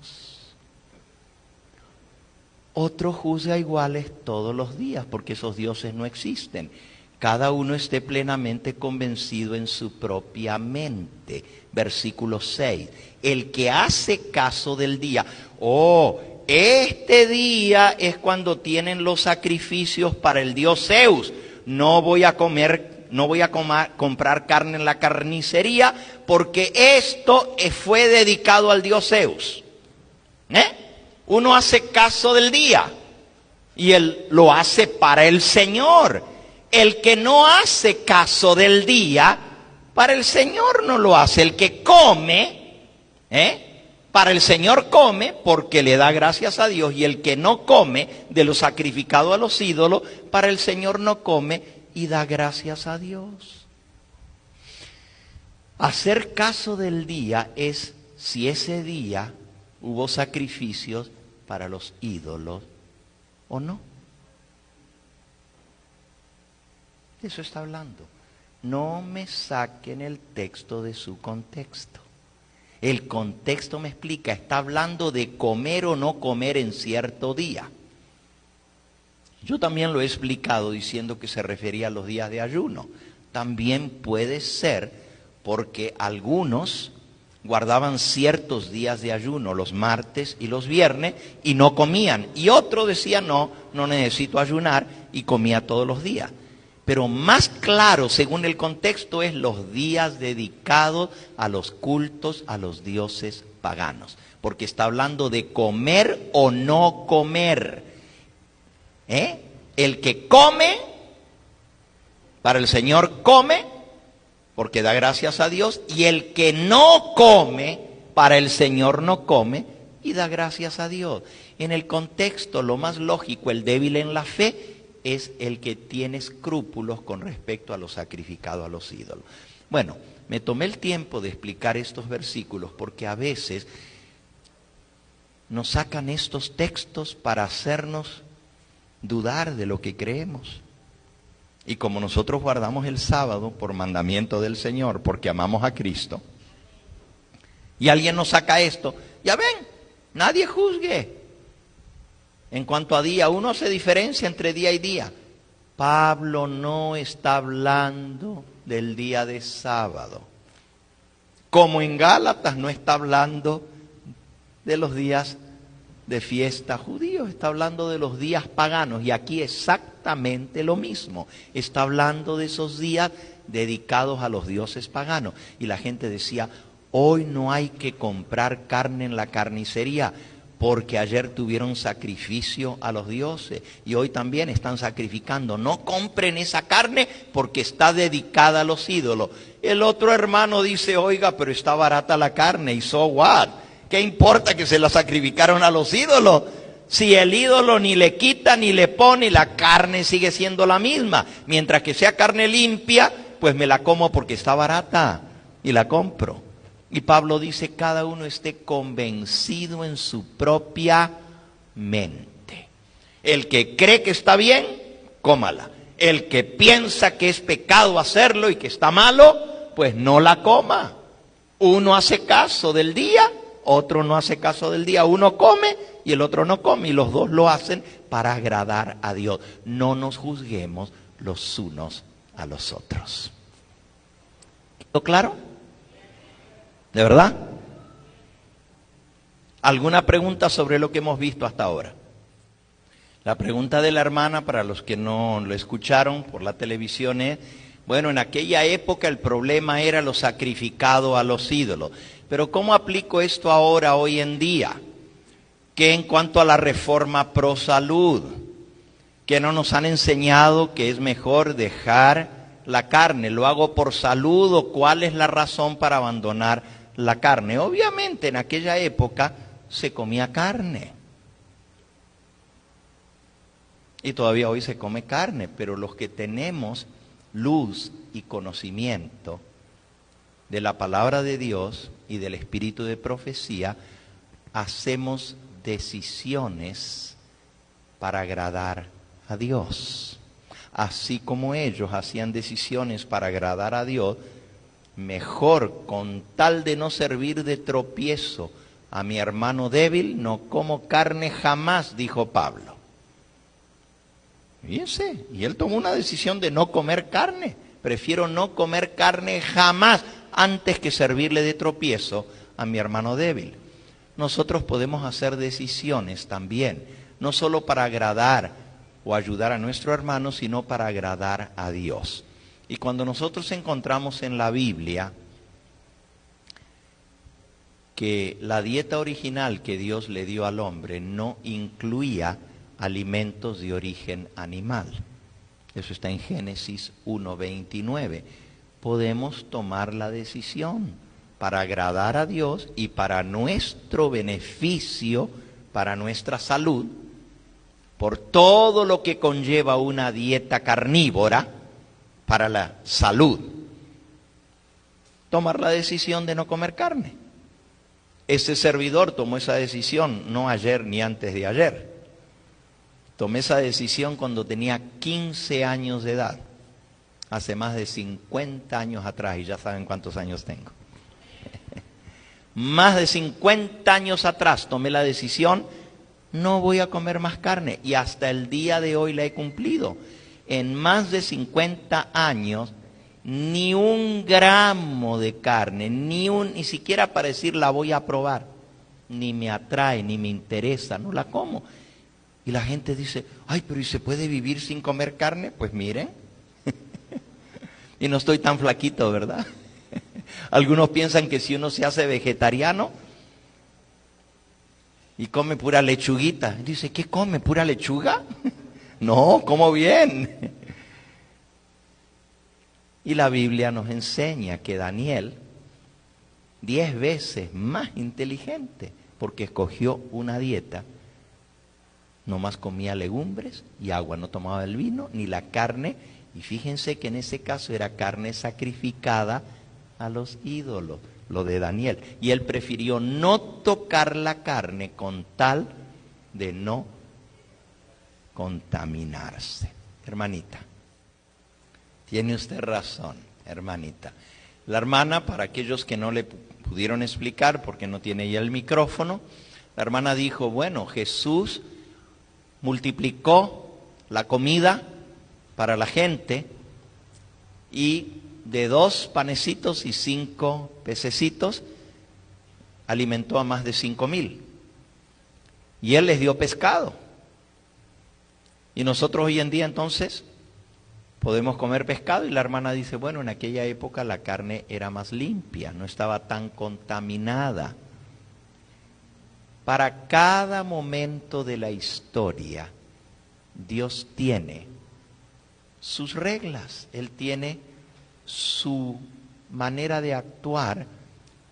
Otro juzga iguales todos los días porque esos dioses no existen. Cada uno esté plenamente convencido en su propia mente. Versículo 6. El que hace caso del día. Este día es cuando tienen los sacrificios para el dios Zeus. No voy a comprar carne en la carnicería porque esto fue dedicado al dios Zeus. Uno hace caso del día y él lo hace para el Señor. El que no hace caso del día, para el Señor no lo hace. El que come, para el Señor come porque le da gracias a Dios, y el que no come de lo sacrificado a los ídolos, para el Señor no come y da gracias a Dios. Hacer caso del día es si ese día hubo sacrificios para los ídolos o no. De eso está hablando. No me saquen el texto de su contexto. El contexto me explica, está hablando de comer o no comer en cierto día. Yo también lo he explicado diciendo que se refería a los días de ayuno. También puede ser porque algunos guardaban ciertos días de ayuno, los martes y los viernes, y no comían. Y otro decía, no necesito ayunar, y comía todos los días. Pero más claro, según el contexto, es los días dedicados a los cultos a los dioses paganos. Porque está hablando de comer o no comer. El que come, para el Señor come, porque da gracias a Dios. Y el que no come, para el Señor no come y da gracias a Dios. En el contexto, lo más lógico, el débil en la fe, es el que tiene escrúpulos con respecto a lo sacrificado a los ídolos. Bueno, me tomé el tiempo de explicar estos versículos porque a veces nos sacan estos textos para hacernos dudar de lo que creemos. Y como nosotros guardamos el sábado por mandamiento del Señor, porque amamos a Cristo, y alguien nos saca esto, ya ven, nadie juzgue. En cuanto a día, uno hace diferencia entre día y día. Pablo no está hablando del día de sábado. Como en Gálatas no está hablando de los días de fiesta judíos, está hablando de los días paganos. Y aquí exactamente lo mismo. Está hablando de esos días dedicados a los dioses paganos. Y la gente decía, hoy no hay que comprar carne en la carnicería, porque ayer tuvieron sacrificio a los dioses y hoy también están sacrificando. No compren esa carne porque está dedicada a los ídolos. El otro hermano dice, oiga, pero está barata la carne, y so what? ¿Qué importa que se la sacrificaron a los ídolos? Si el ídolo ni le quita ni le pone, la carne sigue siendo la misma. Mientras que sea carne limpia, pues me la como porque está barata y la compro. Y Pablo dice, cada uno esté convencido en su propia mente. El que cree que está bien, cómala. El que piensa que es pecado hacerlo y que está malo, pues no la coma. Uno hace caso del día, otro no hace caso del día. Uno come y el otro no come, y los dos lo hacen para agradar a Dios. No nos juzguemos los unos a los otros. ¿Quedó claro? ¿De verdad? ¿Alguna pregunta sobre lo que hemos visto hasta ahora? La pregunta de la hermana, para los que no lo escucharon por la televisión, es, bueno, en aquella época el problema era lo sacrificado a los ídolos. Pero ¿cómo aplico esto ahora, hoy en día? Que en cuanto a la reforma pro salud, que no nos han enseñado que es mejor dejar la carne, ¿lo hago por salud o cuál es la razón para abandonar la carne? Obviamente en aquella época se comía carne. Y todavía hoy se come carne, pero los que tenemos luz y conocimiento de la palabra de Dios y del espíritu de profecía, hacemos decisiones para agradar a Dios. Así como ellos hacían decisiones para agradar a Dios, mejor, con tal de no servir de tropiezo a mi hermano débil, no como carne jamás, dijo Pablo. Fíjense, y él tomó una decisión de no comer carne. Prefiero no comer carne jamás antes que servirle de tropiezo a mi hermano débil. Nosotros podemos hacer decisiones también, no solo para agradar o ayudar a nuestro hermano, sino para agradar a Dios. Y cuando nosotros encontramos en la Biblia que la dieta original que Dios le dio al hombre no incluía alimentos de origen animal. Eso está en Génesis 1:29. Podemos tomar la decisión para agradar a Dios y para nuestro beneficio, para nuestra salud, por todo lo que conlleva una dieta carnívora, para la salud, tomar la decisión de no comer carne. Ese servidor tomó esa decisión no ayer ni antes de ayer. Tomé esa decisión cuando tenía 15 años de edad, hace más de 50 años atrás, y ya saben cuántos años tengo. Más de 50 años atrás tomé la decisión, no voy a comer más carne, y hasta el día de hoy la he cumplido. En más de 50 años, ni un gramo de carne, ni siquiera para decir la voy a probar, ni me atrae, ni me interesa, no la como. Y la gente dice, ay, pero ¿y se puede vivir sin comer carne? Pues miren, y no estoy tan flaquito, ¿verdad? Algunos piensan que si uno se hace vegetariano y come pura lechuguita, dice, ¿qué come? ¿Pura lechuga? No, como bien. Y la Biblia nos enseña que Daniel, 10 veces más inteligente, porque escogió una dieta, nomás comía legumbres y agua, no tomaba el vino ni la carne, y fíjense que en ese caso era carne sacrificada a los ídolos, lo de Daniel. Y él prefirió no tocar la carne con tal de no contaminarse. Hermanita, tiene usted razón, hermanita. La hermana, para aquellos que no le pudieron explicar porque no tiene ya el micrófono, la hermana dijo, bueno, Jesús multiplicó la comida para la gente y de 2 panecitos y 5 pececitos alimentó a más de 5,000. Y él les dio pescado. Y nosotros hoy en día entonces podemos comer pescado, y la hermana dice, bueno, en aquella época la carne era más limpia, no estaba tan contaminada. Para cada momento de la historia, Dios tiene sus reglas, Él tiene su manera de actuar.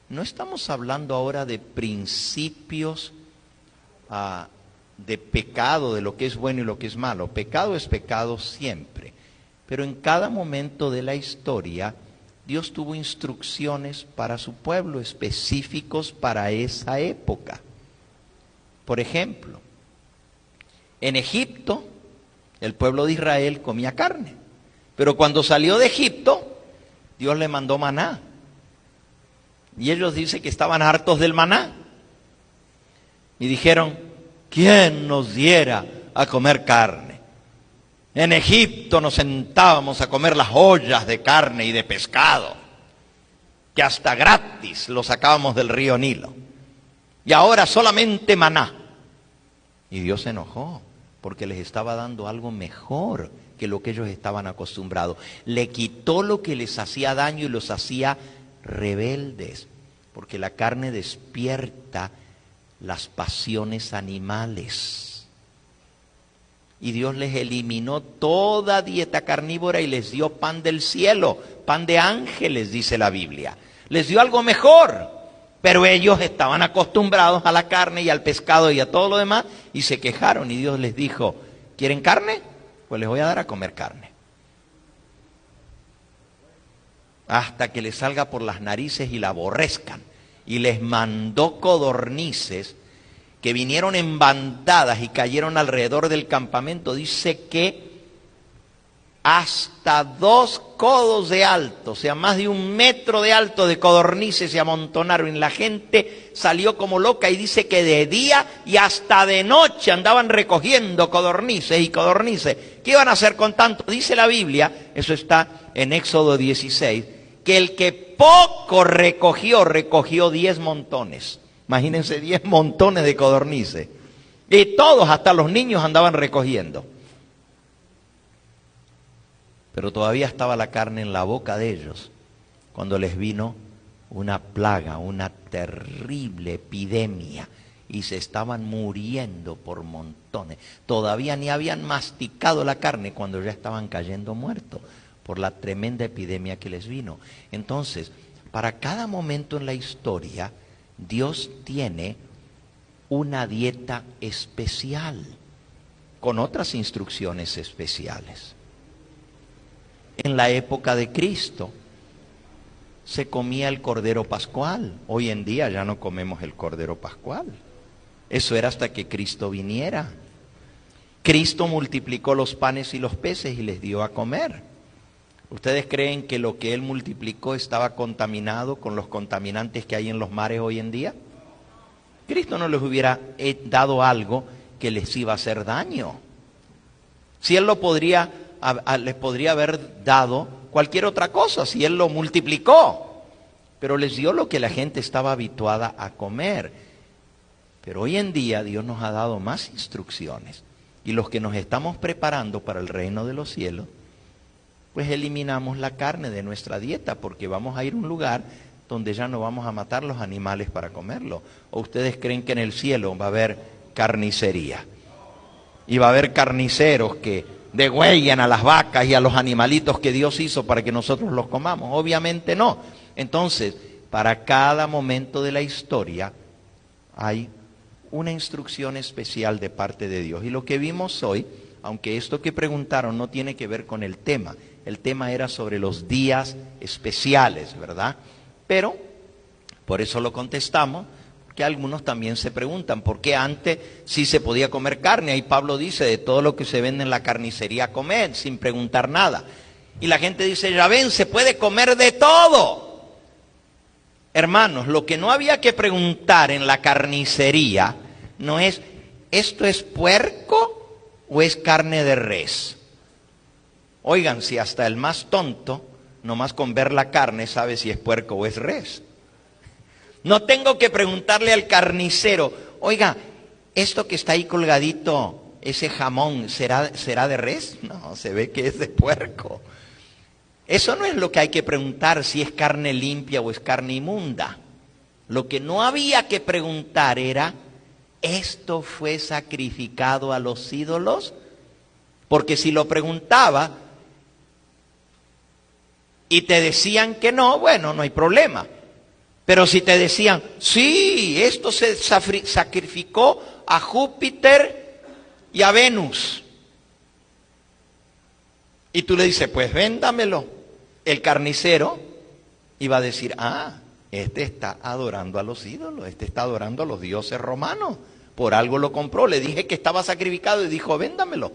No estamos hablando ahora de principios de pecado, de lo que es bueno y lo que es malo. Pecado es pecado siempre. Pero en cada momento de la historia, Dios tuvo instrucciones para su pueblo, específicos para esa época. Por ejemplo, en Egipto, el pueblo de Israel comía carne. Pero cuando salió de Egipto, Dios le mandó maná. Y ellos dicen que estaban hartos del maná. Y dijeron, ¿quién nos diera a comer carne? En Egipto nos sentábamos a comer las ollas de carne y de pescado, que hasta gratis lo sacábamos del río Nilo. Y ahora solamente maná. Y Dios se enojó, porque les estaba dando algo mejor que lo que ellos estaban acostumbrados. Le quitó lo que les hacía daño y los hacía rebeldes, porque la carne despierta las pasiones animales. Y Dios les eliminó toda dieta carnívora y les dio pan del cielo, pan de ángeles, dice la Biblia. Les dio algo mejor, pero ellos estaban acostumbrados a la carne y al pescado y a todo lo demás y se quejaron y Dios les dijo, ¿quieren carne? Pues les voy a dar a comer carne. Hasta que les salga por las narices y la aborrezcan. Y les mandó codornices que vinieron en bandadas y cayeron alrededor del campamento. Dice que hasta 2 codos de alto, o sea, más de 1 metro de alto de codornices se amontonaron. Y la gente salió como loca y dice que de día y hasta de noche andaban recogiendo codornices y codornices. ¿Qué iban a hacer con tanto? Dice la Biblia, eso está en Éxodo 16, que el que poco recogió 10 montones. Imagínense 10 montones de codornices. Y todos, hasta los niños, andaban recogiendo. Pero todavía estaba la carne en la boca de ellos cuando les vino una plaga, una terrible epidemia. Y se estaban muriendo por montones. Todavía ni habían masticado la carne cuando ya estaban cayendo muertos por la tremenda epidemia que les vino. Entonces, para cada momento en la historia, Dios tiene una dieta especial, con otras instrucciones especiales. En la época de Cristo, se comía el cordero pascual. Hoy en día ya no comemos el cordero pascual. Eso era hasta que Cristo viniera. Cristo multiplicó los panes y los peces y les dio a comer. ¿Ustedes creen que lo que Él multiplicó estaba contaminado con los contaminantes que hay en los mares hoy en día? Cristo no les hubiera dado algo que les iba a hacer daño. Si Él les podría haber dado cualquier otra cosa, si Él lo multiplicó. Pero les dio lo que la gente estaba habituada a comer. Pero hoy en día Dios nos ha dado más instrucciones. Y los que nos estamos preparando para el reino de los cielos, pues eliminamos la carne de nuestra dieta, porque vamos a ir a un lugar donde ya no vamos a matar los animales para comerlo. ¿O ustedes creen que en el cielo va a haber carnicería? Y va a haber carniceros que degüellan a las vacas y a los animalitos que Dios hizo para que nosotros los comamos. Obviamente no. Entonces, para cada momento de la historia hay una instrucción especial de parte de Dios. Y lo que vimos hoy, aunque esto que preguntaron no tiene que ver con el tema era sobre los días especiales, ¿verdad? Pero, por eso lo contestamos, que algunos también se preguntan, ¿por qué antes sí se podía comer carne? Ahí Pablo dice, de todo lo que se vende en la carnicería comer, sin preguntar nada. Y la gente dice, ya ven, se puede comer de todo. Hermanos, lo que no había que preguntar en la carnicería no es, ¿esto es puerco o es carne de res? Oigan, si hasta el más tonto, nomás con ver la carne, sabe si es puerco o es res. No tengo que preguntarle al carnicero, oiga, ¿esto que está ahí colgadito, ese jamón, será de res? No, se ve que es de puerco. Eso no es lo que hay que preguntar, si es carne limpia o es carne inmunda. Lo que no había que preguntar era ¿esto fue sacrificado a los ídolos? Porque si lo preguntaba y te decían que no, bueno, no hay problema. Pero si te decían, sí, esto se sacrificó a Júpiter y a Venus. Y tú le dices, pues véndamelo. El carnicero iba a decir, este está adorando a los ídolos, este está adorando a los dioses romanos. Por algo lo compró, le dije que estaba sacrificado y dijo, véndamelo.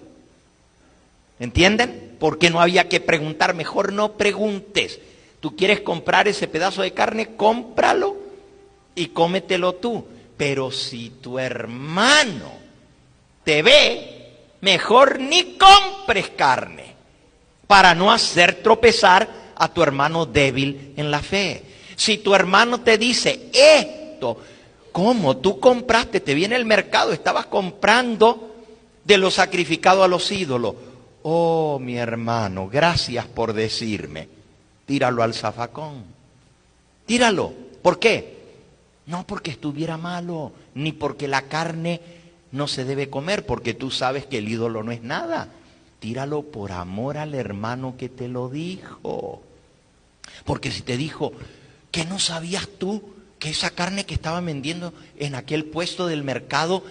¿Entienden? Porque no había que preguntar, mejor no preguntes. Tú quieres comprar ese pedazo de carne, cómpralo y cómetelo tú. Pero si tu hermano te ve, mejor ni compres carne para no hacer tropezar a tu hermano débil en la fe. Si tu hermano te dice esto, ¿cómo tú compraste? Te viene el mercado, estabas comprando de lo sacrificado a los ídolos. Oh, mi hermano, gracias por decirme. Tíralo al zafacón. Tíralo. ¿Por qué? No porque estuviera malo, ni porque la carne no se debe comer, porque tú sabes que el ídolo no es nada. Tíralo por amor al hermano que te lo dijo. Porque si te dijo, ¿qué no sabías tú que esa carne que estaba vendiendo en aquel puesto del mercado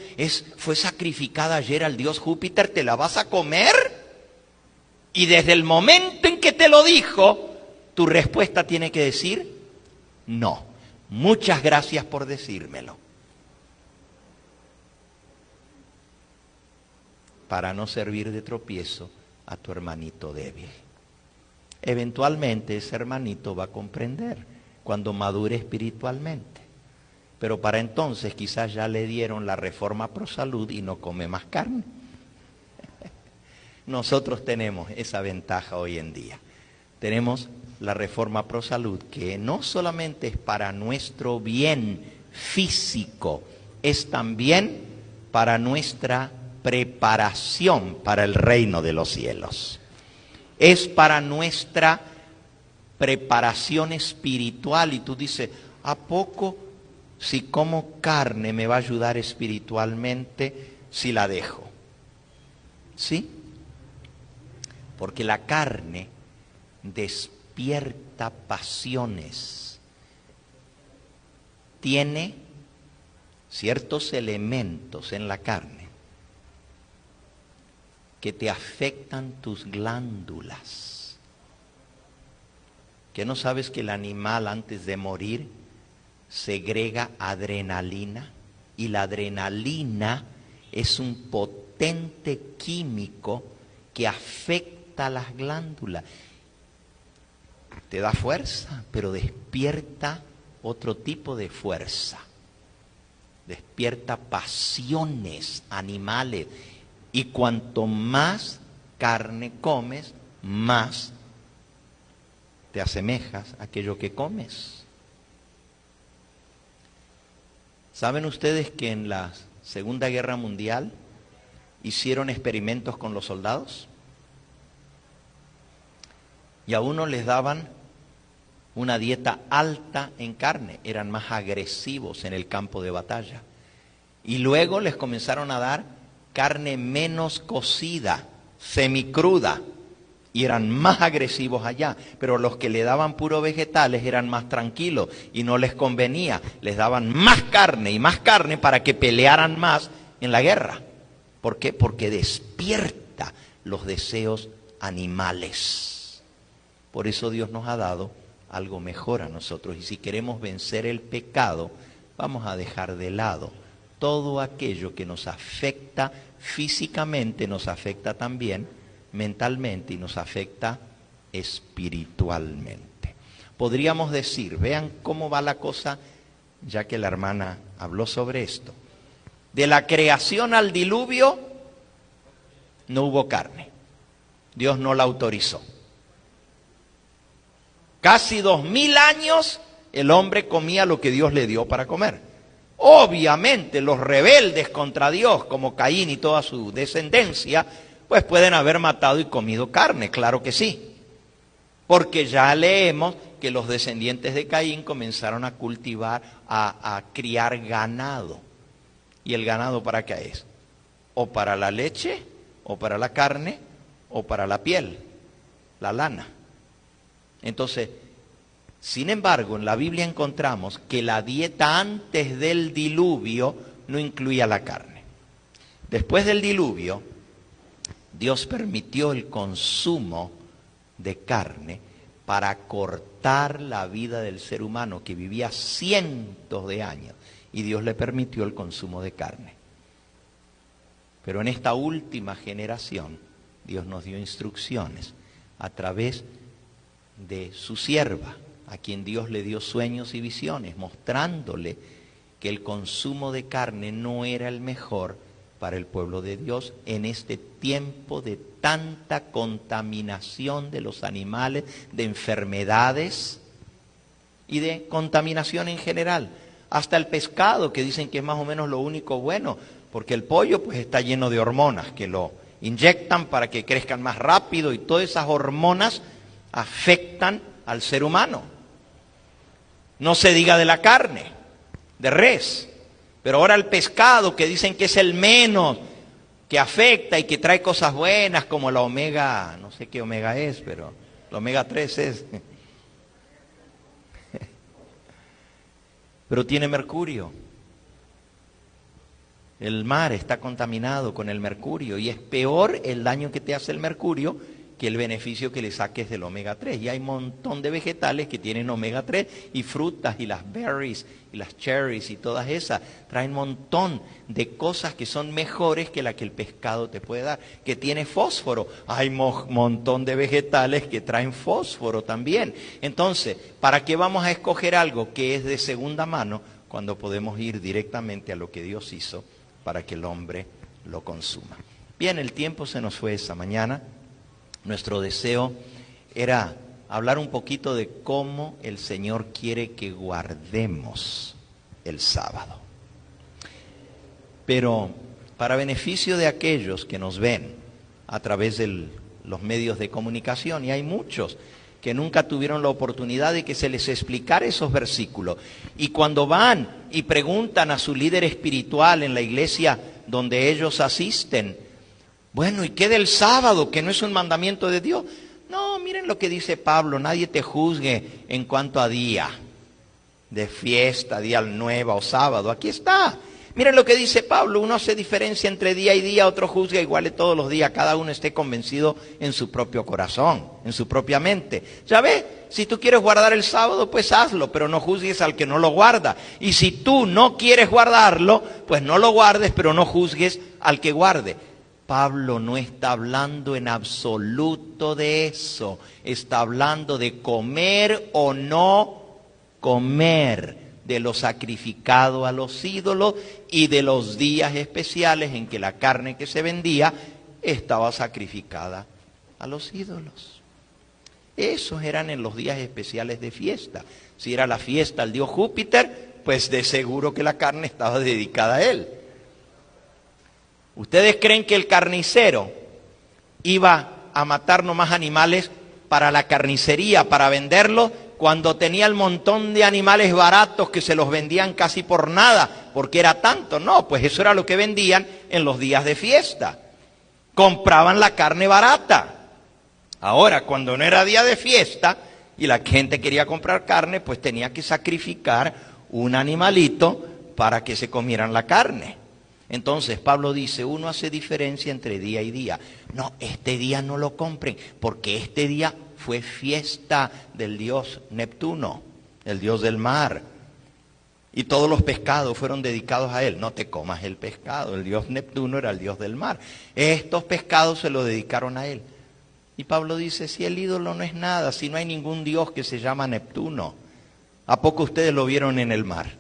fue sacrificada ayer al dios Júpiter? ¿Te la vas a comer? Y desde el momento en que te lo dijo, tu respuesta tiene que decir, no. Muchas gracias por decírmelo. Para no servir de tropiezo a tu hermanito débil. Eventualmente ese hermanito va a comprender cuando madure espiritualmente. Pero para entonces quizás ya le dieron la reforma pro salud y no come más carne. Nosotros tenemos esa ventaja hoy en día. Tenemos la reforma pro salud, que no solamente es para nuestro bien físico, es también para nuestra preparación para el reino de los cielos. Es para nuestra preparación espiritual. Y tú dices, ¿a poco si como carne me va a ayudar espiritualmente si la dejo? ¿Sí? Porque la carne despierta pasiones. Tiene ciertos elementos en la carne que te afectan tus glándulas. ¿Que no sabes que el animal antes de morir segrega adrenalina? Y la adrenalina es un potente químico que afecta a las glándulas. Te da fuerza, pero despierta otro tipo de fuerza. Despierta pasiones animales. Y cuanto más carne comes, más te asemejas a aquello que comes. ¿Saben ustedes que en la Segunda Guerra Mundial hicieron experimentos con los soldados? Y a uno les daban una dieta alta en carne, eran más agresivos en el campo de batalla. Y luego les comenzaron a dar carne menos cocida, semicruda, y eran más agresivos allá. Pero los que le daban puro vegetales eran más tranquilos y no les convenía. Les daban más carne y más carne para que pelearan más en la guerra. ¿Por qué? Porque despierta los deseos animales. Por eso Dios nos ha dado algo mejor a nosotros. Y si queremos vencer el pecado, vamos a dejar de lado todo aquello que nos afecta físicamente, nos afecta también mentalmente y nos afecta espiritualmente. Podríamos decir, vean cómo va la cosa, ya que la hermana habló sobre esto. De la creación al diluvio no hubo carne. Dios no la autorizó. Casi 2000 años el hombre comía lo que Dios le dio para comer. Obviamente los rebeldes contra Dios, como Caín y toda su descendencia, pues pueden haber matado y comido carne, claro que sí. Porque ya leemos que los descendientes de Caín comenzaron a cultivar, a criar ganado. ¿Y el ganado para qué es? O para la leche, o para la carne, o para la piel, la lana. Entonces, sin embargo, en la Biblia encontramos que la dieta antes del diluvio no incluía la carne. Después del diluvio, Dios permitió el consumo de carne para cortar la vida del ser humano que vivía cientos de años. Y Dios le permitió el consumo de carne. Pero en esta última generación, Dios nos dio instrucciones a través de su sierva, a quien Dios le dio sueños y visiones, mostrándole que el consumo de carne no era el mejor para el pueblo de Dios en este tiempo de tanta contaminación de los animales, de enfermedades y de contaminación en general. Hasta el pescado, que dicen que es más o menos lo único bueno, porque el pollo pues está lleno de hormonas que lo inyectan para que crezcan más rápido y todas esas hormonas afectan al ser humano. No se diga de la carne, de res. Pero ahora el pescado, que dicen que es el menos, que afecta y que trae cosas buenas, como la omega, no sé qué omega es, pero la omega 3 es. Pero tiene mercurio. El mar está contaminado con el mercurio y es peor el daño que te hace el mercurio que el beneficio que le saques del omega 3. Y hay un montón de vegetales que tienen omega 3 y frutas y las berries y las cherries y todas esas. Traen un montón de cosas que son mejores que la que el pescado te puede dar. Que tiene fósforo. Hay un montón de vegetales que traen fósforo también. Entonces, ¿para qué vamos a escoger algo que es de segunda mano cuando podemos ir directamente a lo que Dios hizo para que el hombre lo consuma? Bien, el tiempo se nos fue esa mañana. Nuestro deseo era hablar un poquito de cómo el Señor quiere que guardemos el sábado. Pero para beneficio de aquellos que nos ven a través de los medios de comunicación, y hay muchos que nunca tuvieron la oportunidad de que se les explicara esos versículos, y cuando van y preguntan a su líder espiritual en la iglesia donde ellos asisten, bueno, ¿y qué del sábado, que no es un mandamiento de Dios? No, miren lo que dice Pablo, nadie te juzgue en cuanto a día de fiesta, día nueva o sábado. Aquí está. Miren lo que dice Pablo, uno hace diferencia entre día y día, otro juzga iguales todos los días, cada uno esté convencido en su propio corazón, en su propia mente. ¿Ya ves? Si tú quieres guardar el sábado, pues hazlo, pero no juzgues al que no lo guarda. Y si tú no quieres guardarlo, pues no lo guardes, pero no juzgues al que guarde. Pablo no está hablando en absoluto de eso, está hablando de comer o no comer, de lo sacrificado a los ídolos y de los días especiales en que la carne que se vendía estaba sacrificada a los ídolos. Esos eran en los días especiales de fiesta. Si era la fiesta al dios Júpiter, pues de seguro que la carne estaba dedicada a él. ¿Ustedes creen que el carnicero iba a matar nomás animales para la carnicería, para venderlos, cuando tenía el montón de animales baratos que se los vendían casi por nada, porque era tanto? No, pues eso era lo que vendían en los días de fiesta. Compraban la carne barata. Ahora, cuando no era día de fiesta y la gente quería comprar carne, pues tenía que sacrificar un animalito para que se comieran la carne. Entonces Pablo dice, uno hace diferencia entre día y día. No, este día no lo compren, porque este día fue fiesta del dios Neptuno, el dios del mar. Y todos los pescados fueron dedicados a él. No te comas el pescado, el dios Neptuno era el dios del mar. Estos pescados se lo dedicaron a él. Y Pablo dice, si el ídolo no es nada, si no hay ningún dios que se llama Neptuno, ¿a poco ustedes lo vieron en el mar?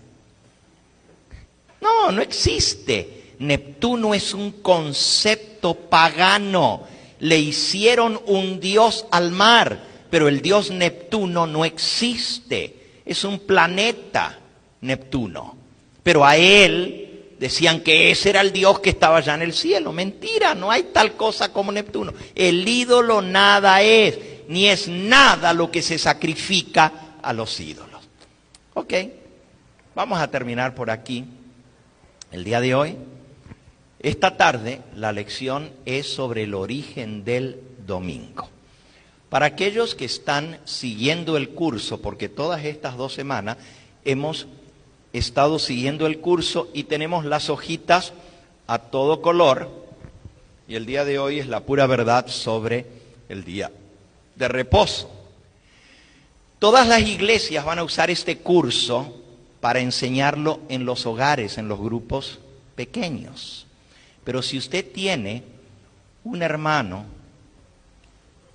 No, no existe. Neptuno es un concepto pagano. Le hicieron un dios al mar, pero el dios Neptuno no existe. Es un planeta, Neptuno. Pero a él decían que ese era el dios que estaba allá en el cielo. Mentira, no hay tal cosa como Neptuno. El ídolo nada es, ni es nada lo que se sacrifica a los ídolos. Ok, vamos a terminar por aquí. el día de hoy. Esta tarde la lección es sobre el origen del domingo. Para aquellos que están siguiendo el curso, porque todas estas 2 semanas hemos estado siguiendo el curso y tenemos las hojitas a todo color, y el día de hoy es la pura verdad sobre el día de reposo. Todas las iglesias van a usar este curso para enseñarlo en los hogares, en los grupos pequeños. Pero si usted tiene un hermano,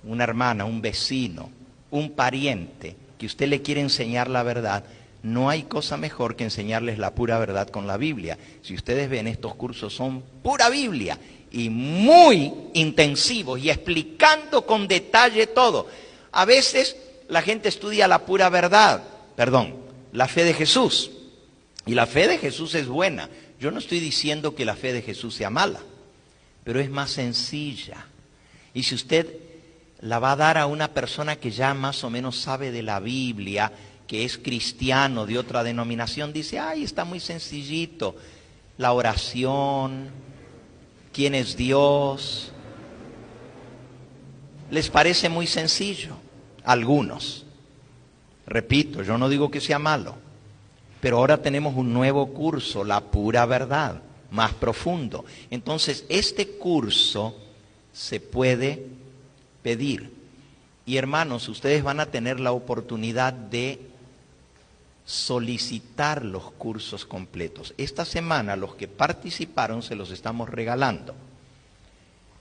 una hermana, un vecino, un pariente, que usted le quiere enseñar la verdad, no hay cosa mejor que enseñarles la pura verdad con la Biblia. Si ustedes ven, estos cursos son pura Biblia y muy intensivos y explicando con detalle todo. A veces la gente estudia la pura verdad, la fe de Jesús. Y la fe de Jesús es buena. Yo no estoy diciendo que la fe de Jesús sea mala, pero es más sencilla. Y si usted la va a dar a una persona que ya más o menos sabe de la Biblia, que es cristiano de otra denominación, dice, ay, está muy sencillito. La oración, quién es Dios, les parece muy sencillo. Algunos. Repito, yo no digo que sea malo. Pero ahora tenemos un nuevo curso, la pura verdad, más profundo. Entonces, este curso se puede pedir. Y hermanos, ustedes van a tener la oportunidad de solicitar los cursos completos. Esta semana los que participaron se los estamos regalando.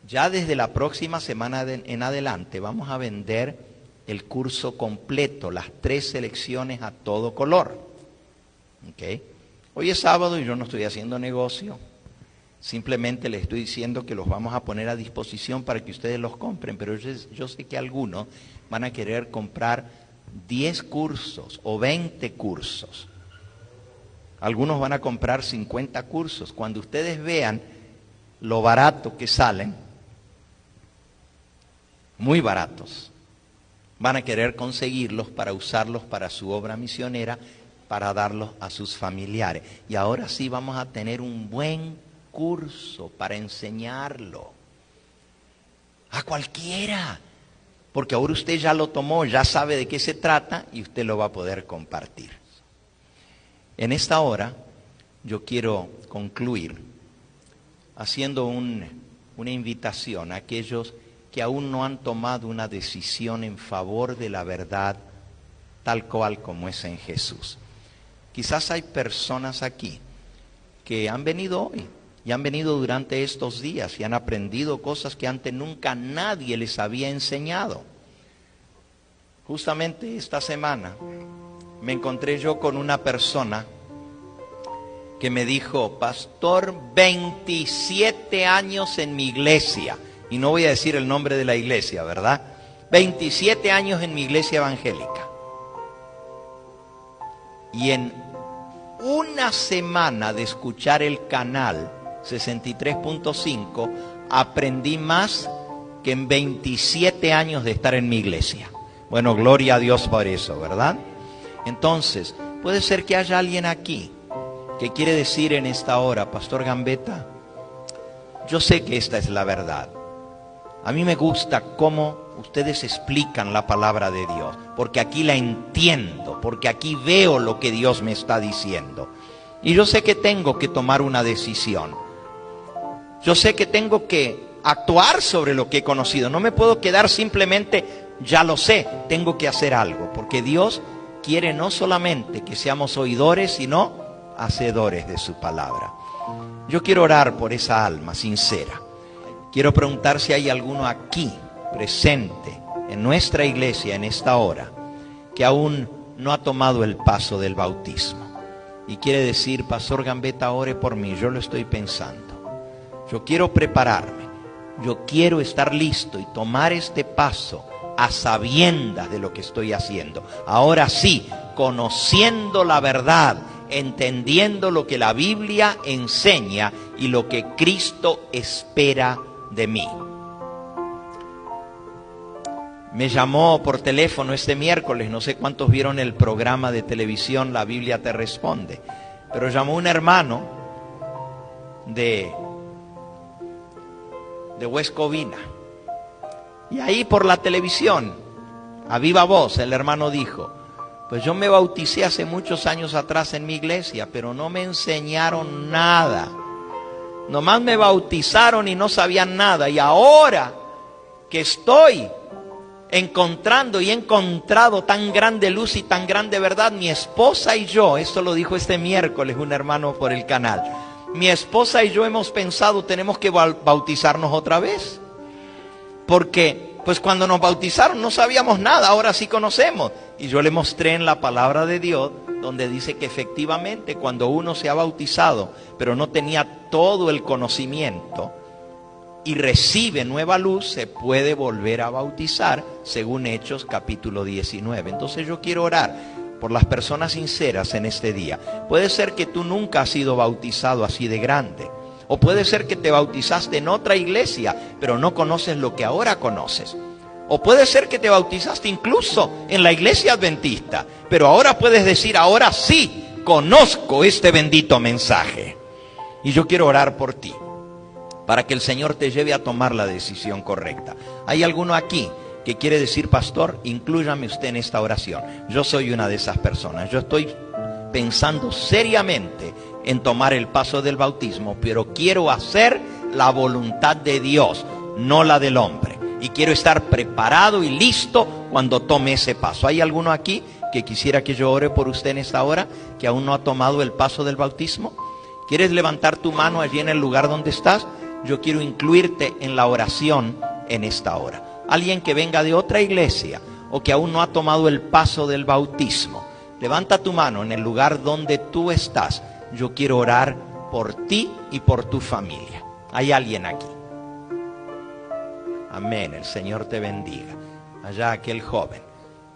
Ya desde la próxima semana en adelante vamos a vender el curso completo, las 3 selecciones a todo color. Okay. Hoy es sábado y yo no estoy haciendo negocio, simplemente les estoy diciendo que los vamos a poner a disposición para que ustedes los compren, pero yo sé que algunos van a querer comprar 10 cursos o 20 cursos. Algunos van a comprar 50 cursos. Cuando ustedes vean lo barato que salen, muy baratos, van a querer conseguirlos para usarlos para su obra misionera, para darlos a sus familiares. Y ahora sí vamos a tener un buen curso para enseñarlo a cualquiera, porque ahora usted ya lo tomó, ya sabe de qué se trata y usted lo va a poder compartir. En esta hora yo quiero concluir haciendo una invitación a aquellos que aún no han tomado una decisión en favor de la verdad tal cual como es en Jesús. Quizás hay personas aquí que han venido hoy y han venido durante estos días y han aprendido cosas que antes nunca nadie les había enseñado. Justamente esta semana me encontré yo con una persona que me dijo, pastor, 27 años en mi iglesia. Y no voy a decir el nombre de la iglesia, ¿verdad? 27 años en mi iglesia evangélica. Y en una semana de escuchar el canal 63.5, aprendí más que en 27 años de estar en mi iglesia. Bueno, gloria a Dios por eso, ¿verdad? Entonces, puede ser que haya alguien aquí que quiere decir en esta hora, Pastor Gambetta, yo sé que esta es la verdad. A mí me gusta cómo ustedes explican la palabra de Dios, porque aquí la entiendo, porque aquí veo lo que Dios me está diciendo. Y yo sé que tengo que tomar una decisión. Yo sé que tengo que actuar sobre lo que he conocido. No me puedo quedar simplemente, ya lo sé, tengo que hacer algo, porque Dios quiere no solamente que seamos oidores, sino hacedores de su palabra. Yo quiero orar por esa alma sincera. Quiero preguntar si hay alguno aquí presente en nuestra iglesia en esta hora que aún no ha tomado el paso del bautismo y quiere decir, Pastor Gambetta, ore por mí, yo lo estoy pensando, yo quiero prepararme, yo quiero estar listo y tomar este paso a sabiendas de lo que estoy haciendo. Ahora sí, conociendo la verdad, entendiendo lo que la Biblia enseña y lo que Cristo espera de mí. Me llamó por teléfono este miércoles, no sé cuántos vieron el programa de televisión La Biblia te responde, pero llamó un hermano de West Covina. Y ahí por la televisión, a viva voz, el hermano dijo: pues yo me bauticé hace muchos años atrás en mi iglesia, pero no me enseñaron nada. Nomás me bautizaron y no sabían nada. Y ahora que estoy encontrando y he encontrado tan grande luz y tan grande verdad, mi esposa y yo, esto lo dijo este miércoles un hermano por el canal, mi esposa y yo hemos pensado, tenemos que bautizarnos otra vez. Porque pues cuando nos bautizaron no sabíamos nada, ahora sí conocemos. Y yo le mostré en la palabra de Dios, donde dice que efectivamente cuando uno se ha bautizado, pero no tenía todo el conocimiento, y recibe nueva luz, se puede volver a bautizar, según Hechos capítulo 19. Entonces yo quiero orar por las personas sinceras en este día. Puede ser que tú nunca has sido bautizado así de grande. O puede ser que te bautizaste en otra iglesia, pero no conoces lo que ahora conoces. O puede ser que te bautizaste incluso en la iglesia adventista, pero ahora puedes decir: ahora sí, conozco este bendito mensaje. Y yo quiero orar por ti, para que el Señor te lleve a tomar la decisión correcta. ¿Hay alguno aquí que quiere decir: pastor, inclúyame usted en esta oración? Yo soy una de esas personas. Yo estoy pensando seriamente en tomar el paso del bautismo, pero quiero hacer la voluntad de Dios, no la del hombre. Y quiero estar preparado y listo cuando tome ese paso. ¿Hay alguno aquí que quisiera que yo ore por usted en esta hora, que aún no ha tomado el paso del bautismo? ¿Quieres levantar tu mano allí en el lugar donde estás? Yo quiero incluirte en la oración en esta hora. Alguien que venga de otra iglesia o que aún no ha tomado el paso del bautismo, levanta tu mano en el lugar donde tú estás. Yo quiero orar por ti y por tu familia. ¿Hay alguien aquí? Amén, el Señor te bendiga. Allá aquel joven.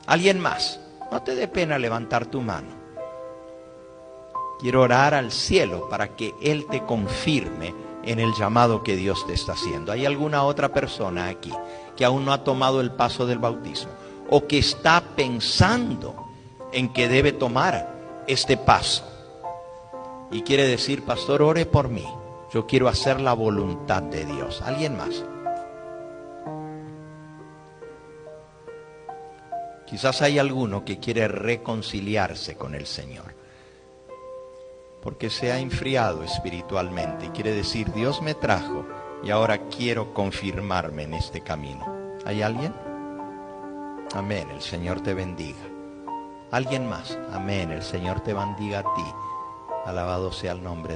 ¿Alguien más? No te dé pena levantar tu mano. Quiero orar al cielo para que Él te confirme en el llamado que Dios te está haciendo. ¿Hay alguna otra persona aquí que aún no ha tomado el paso del bautismo, o que está pensando en que debe tomar este paso y quiere decir: pastor, ore por mí, yo quiero hacer la voluntad de Dios? ¿Alguien más? Quizás hay alguno que quiere reconciliarse con el Señor, porque se ha enfriado espiritualmente y quiere decir: Dios me trajo y ahora quiero confirmarme en este camino. ¿Hay alguien? Amén, el Señor te bendiga. ¿Alguien más? Amén, el Señor te bendiga a ti. Alabado sea el nombre de Dios.